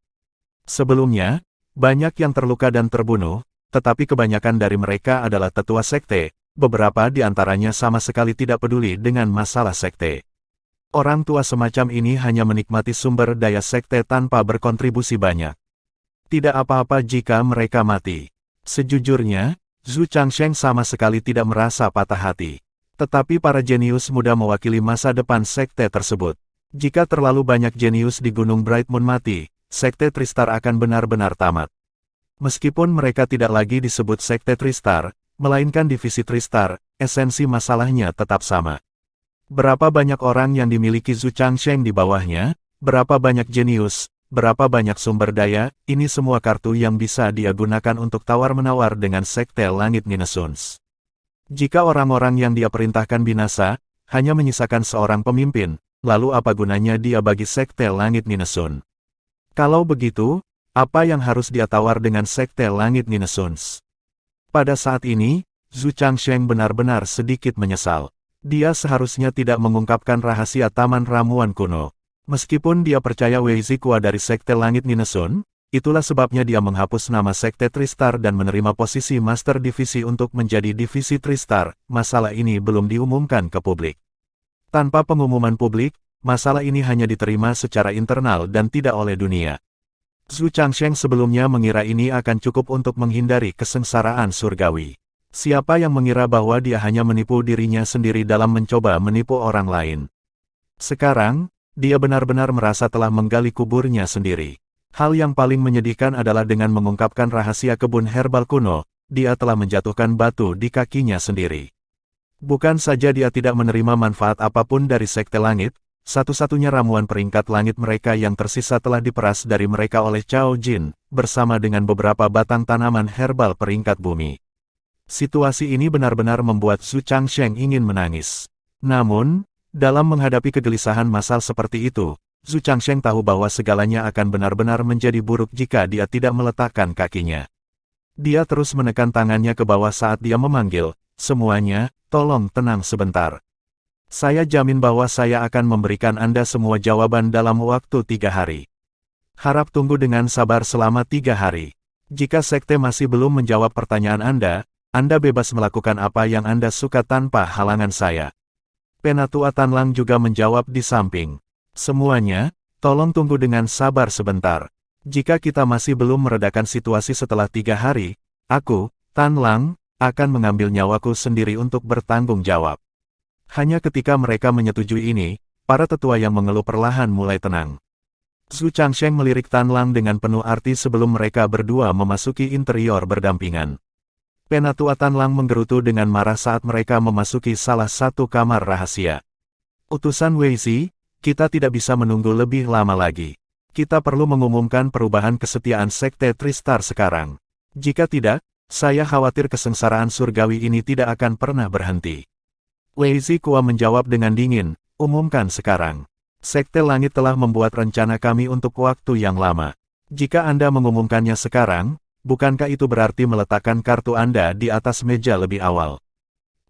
Sebelumnya, banyak yang terluka dan terbunuh, tetapi kebanyakan dari mereka adalah tetua sekte, beberapa di antaranya sama sekali tidak peduli dengan masalah sekte. Orang tua semacam ini hanya menikmati sumber daya sekte tanpa berkontribusi banyak. Tidak apa-apa jika mereka mati. Sejujurnya, Zhu Changsheng sama sekali tidak merasa patah hati. Tetapi para jenius muda mewakili masa depan sekte tersebut. Jika terlalu banyak jenius di Gunung Brightmoon mati, sekte Tristar akan benar-benar tamat. Meskipun mereka tidak lagi disebut sekte Tristar, melainkan divisi Tristar, esensi masalahnya tetap sama. Berapa banyak orang yang dimiliki Zhu Changsheng di bawahnya, berapa banyak jenius, berapa banyak sumber daya, ini semua kartu yang bisa dia gunakan untuk tawar-menawar dengan sekte Langit Ninesuns. Jika orang-orang yang dia perintahkan binasa, hanya menyisakan seorang pemimpin, lalu apa gunanya dia bagi sekte Langit Ninesun? Kalau begitu, apa yang harus dia tawar dengan sekte Langit Ninesuns? Pada saat ini, Zhu Changsheng benar-benar sedikit menyesal. Dia seharusnya tidak mengungkapkan rahasia Taman Ramuan Kuno. Meskipun dia percaya Wei Zikua dari sekte Langit Ninesun, itulah sebabnya dia menghapus nama sekte Tristar dan menerima posisi Master Divisi untuk menjadi Divisi Tristar. Masalah ini belum diumumkan ke publik. Tanpa pengumuman publik, masalah ini hanya diterima secara internal dan tidak oleh dunia. Zhu Changsheng sebelumnya mengira ini akan cukup untuk menghindari kesengsaraan surgawi. Siapa yang mengira bahwa dia hanya menipu dirinya sendiri dalam mencoba menipu orang lain? Sekarang, dia benar-benar merasa telah menggali kuburnya sendiri. Hal yang paling menyedihkan adalah dengan mengungkapkan rahasia kebun herbal kuno, dia telah menjatuhkan batu di kakinya sendiri. Bukan saja dia tidak menerima manfaat apapun dari sekte langit, satu-satunya ramuan peringkat langit mereka yang tersisa telah diperas dari mereka oleh Cao Jin, bersama dengan beberapa batang tanaman herbal peringkat bumi. Situasi ini benar-benar membuat Zhu Changsheng ingin menangis. Namun, dalam menghadapi kegelisahan massal seperti itu, Zhu Changsheng tahu bahwa segalanya akan benar-benar menjadi buruk jika dia tidak meletakkan kakinya. Dia terus menekan tangannya ke bawah saat dia memanggil, "Semuanya, tolong tenang sebentar. Saya jamin bahwa saya akan memberikan Anda semua jawaban dalam waktu 3 hari. Harap tunggu dengan sabar selama 3 hari. Jika sekte masih belum menjawab pertanyaan Anda bebas melakukan apa yang Anda suka tanpa halangan saya." Penatua Tanlang juga menjawab di samping. "Semuanya, tolong tunggu dengan sabar sebentar. Jika kita masih belum meredakan situasi setelah 3 hari, aku, Tanlang, akan mengambil nyawaku sendiri untuk bertanggung jawab." Hanya ketika mereka menyetujui ini, para tetua yang mengeluh perlahan mulai tenang. Zhu Changsheng melirik Tanlang dengan penuh arti sebelum mereka berdua memasuki interior berdampingan. Penatua Tanlang menggerutu dengan marah saat mereka memasuki salah satu kamar rahasia. "Utusan Wei Zi, kita tidak bisa menunggu lebih lama lagi. Kita perlu mengumumkan perubahan kesetiaan sekte Tristar sekarang. Jika tidak, saya khawatir kesengsaraan surgawi ini tidak akan pernah berhenti." Wei Zikua menjawab dengan dingin, umumkan sekarang. Sekte Langit telah membuat rencana kami untuk waktu yang lama. Jika Anda mengumumkannya sekarang, bukankah itu berarti meletakkan kartu Anda di atas meja lebih awal?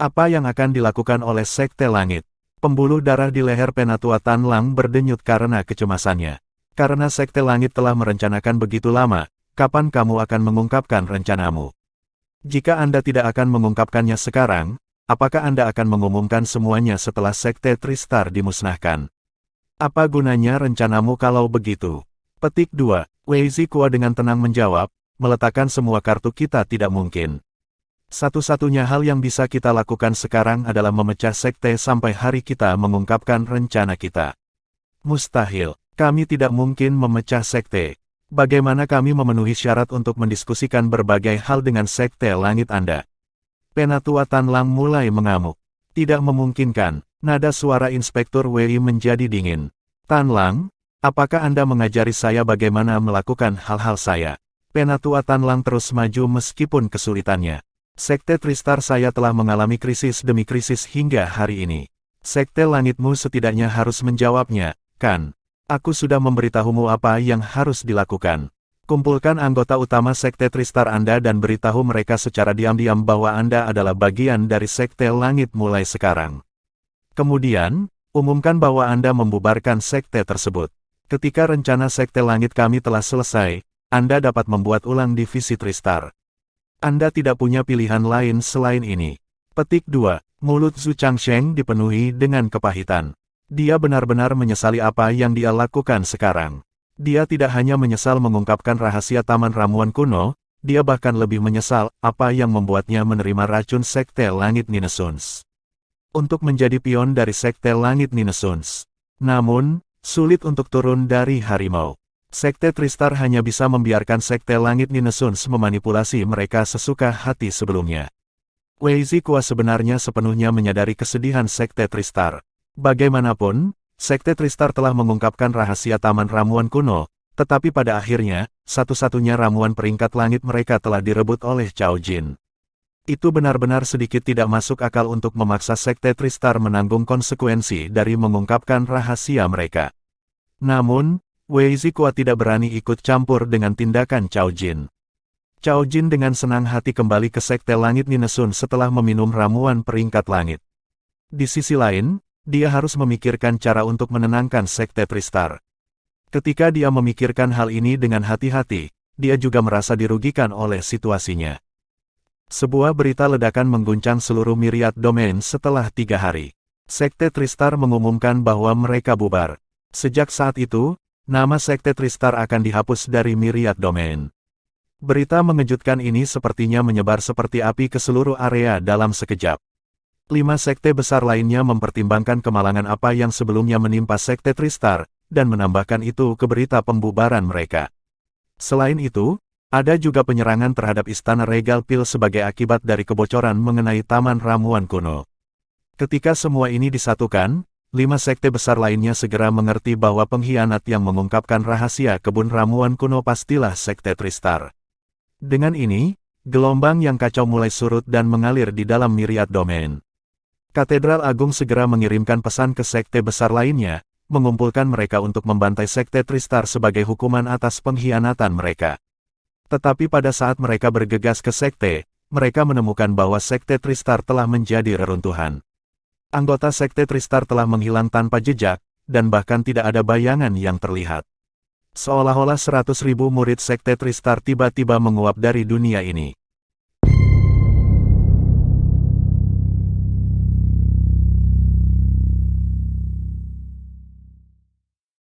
Apa yang akan dilakukan oleh Sekte Langit? Pembuluh darah di leher Penatua Tan Lang berdenyut karena kecemasannya. Karena Sekte Langit telah merencanakan begitu lama, kapan kamu akan mengungkapkan rencanamu? Jika Anda tidak akan mengungkapkannya sekarang, apakah Anda akan mengumumkan semuanya setelah Sekte Tristar dimusnahkan? Apa gunanya rencanamu kalau begitu? Petik 2. Wei Zikua dengan tenang menjawab, meletakkan semua kartu kita tidak mungkin. Satu-satunya hal yang bisa kita lakukan sekarang adalah memecah sekte sampai hari kita mengungkapkan rencana kita. Mustahil, kami tidak mungkin memecah sekte. Bagaimana kami memenuhi syarat untuk mendiskusikan berbagai hal dengan Sekte Langit Anda? Penatua Tan Lang mulai mengamuk. Tidak memungkinkan, nada suara Inspektur Wei menjadi dingin. Tan Lang, apakah Anda mengajari saya bagaimana melakukan hal-hal saya? Penatua Tan Lang terus maju meskipun kesulitannya. Sekte Tristar saya telah mengalami krisis demi krisis hingga hari ini. Sekte Langitmu setidaknya harus menjawabnya, kan? Aku sudah memberitahumu apa yang harus dilakukan. Kumpulkan anggota utama Sekte Tristar Anda dan beritahu mereka secara diam-diam bahwa Anda adalah bagian dari Sekte Langit mulai sekarang. Kemudian, umumkan bahwa Anda membubarkan sekte tersebut. Ketika rencana Sekte Langit kami telah selesai, Anda dapat membuat ulang divisi Tristar. Anda tidak punya pilihan lain selain ini. Petik 2. Mulut Zhu Changsheng dipenuhi dengan kepahitan. Dia benar-benar menyesali apa yang dia lakukan sekarang. Dia tidak hanya menyesal mengungkapkan rahasia Taman Ramuan Kuno, dia bahkan lebih menyesal apa yang membuatnya menerima racun Sekte Langit Ninesuns. Untuk menjadi pion dari Sekte Langit Ninesuns. Namun, sulit untuk turun dari harimau. Sekte Tristar hanya bisa membiarkan Sekte Langit Ninesuns memanipulasi mereka sesuka hati sebelumnya. Wei Zikua sebenarnya sepenuhnya menyadari kesedihan Sekte Tristar. Bagaimanapun, Sekte Tristar telah mengungkapkan rahasia Taman Ramuan Kuno, tetapi pada akhirnya, satu-satunya ramuan peringkat langit mereka telah direbut oleh Cao Jin. Itu benar-benar sedikit tidak masuk akal untuk memaksa Sekte Tristar menanggung konsekuensi dari mengungkapkan rahasia mereka. Namun, Wei Zikua tidak berani ikut campur dengan tindakan Cao Jin. Cao Jin dengan senang hati kembali ke Sekte Langit Ninesun setelah meminum ramuan peringkat langit. Di sisi lain, dia harus memikirkan cara untuk menenangkan Sekte Tristar. Ketika dia memikirkan hal ini dengan hati-hati, dia juga merasa dirugikan oleh situasinya. Sebuah berita ledakan mengguncang seluruh Myriad Domain setelah 3 hari. Sekte Tristar mengumumkan bahwa mereka bubar. Sejak saat itu, nama Sekte Tristar akan dihapus dari Myriad Domain. Berita mengejutkan ini sepertinya menyebar seperti api ke seluruh area dalam sekejap. 5 sekte besar lainnya mempertimbangkan kemalangan apa yang sebelumnya menimpa Sekte Tristar, dan menambahkan itu ke berita pembubaran mereka. Selain itu, ada juga penyerangan terhadap Istana Regal Pil sebagai akibat dari kebocoran mengenai Taman Ramuan Kuno. Ketika semua ini disatukan, 5 sekte besar lainnya segera mengerti bahwa pengkhianat yang mengungkapkan rahasia kebun ramuan kuno pastilah Sekte Tristar. Dengan ini, gelombang yang kacau mulai surut dan mengalir di dalam Myriad Domain. Katedral Agung segera mengirimkan pesan ke sekte besar lainnya, mengumpulkan mereka untuk membantai Sekte Tristar sebagai hukuman atas pengkhianatan mereka. Tetapi pada saat mereka bergegas ke sekte, mereka menemukan bahwa Sekte Tristar telah menjadi reruntuhan. Anggota Sekte Tristar telah menghilang tanpa jejak, dan bahkan tidak ada bayangan yang terlihat. Seolah-olah 100.000 murid Sekte Tristar tiba-tiba menguap dari dunia ini.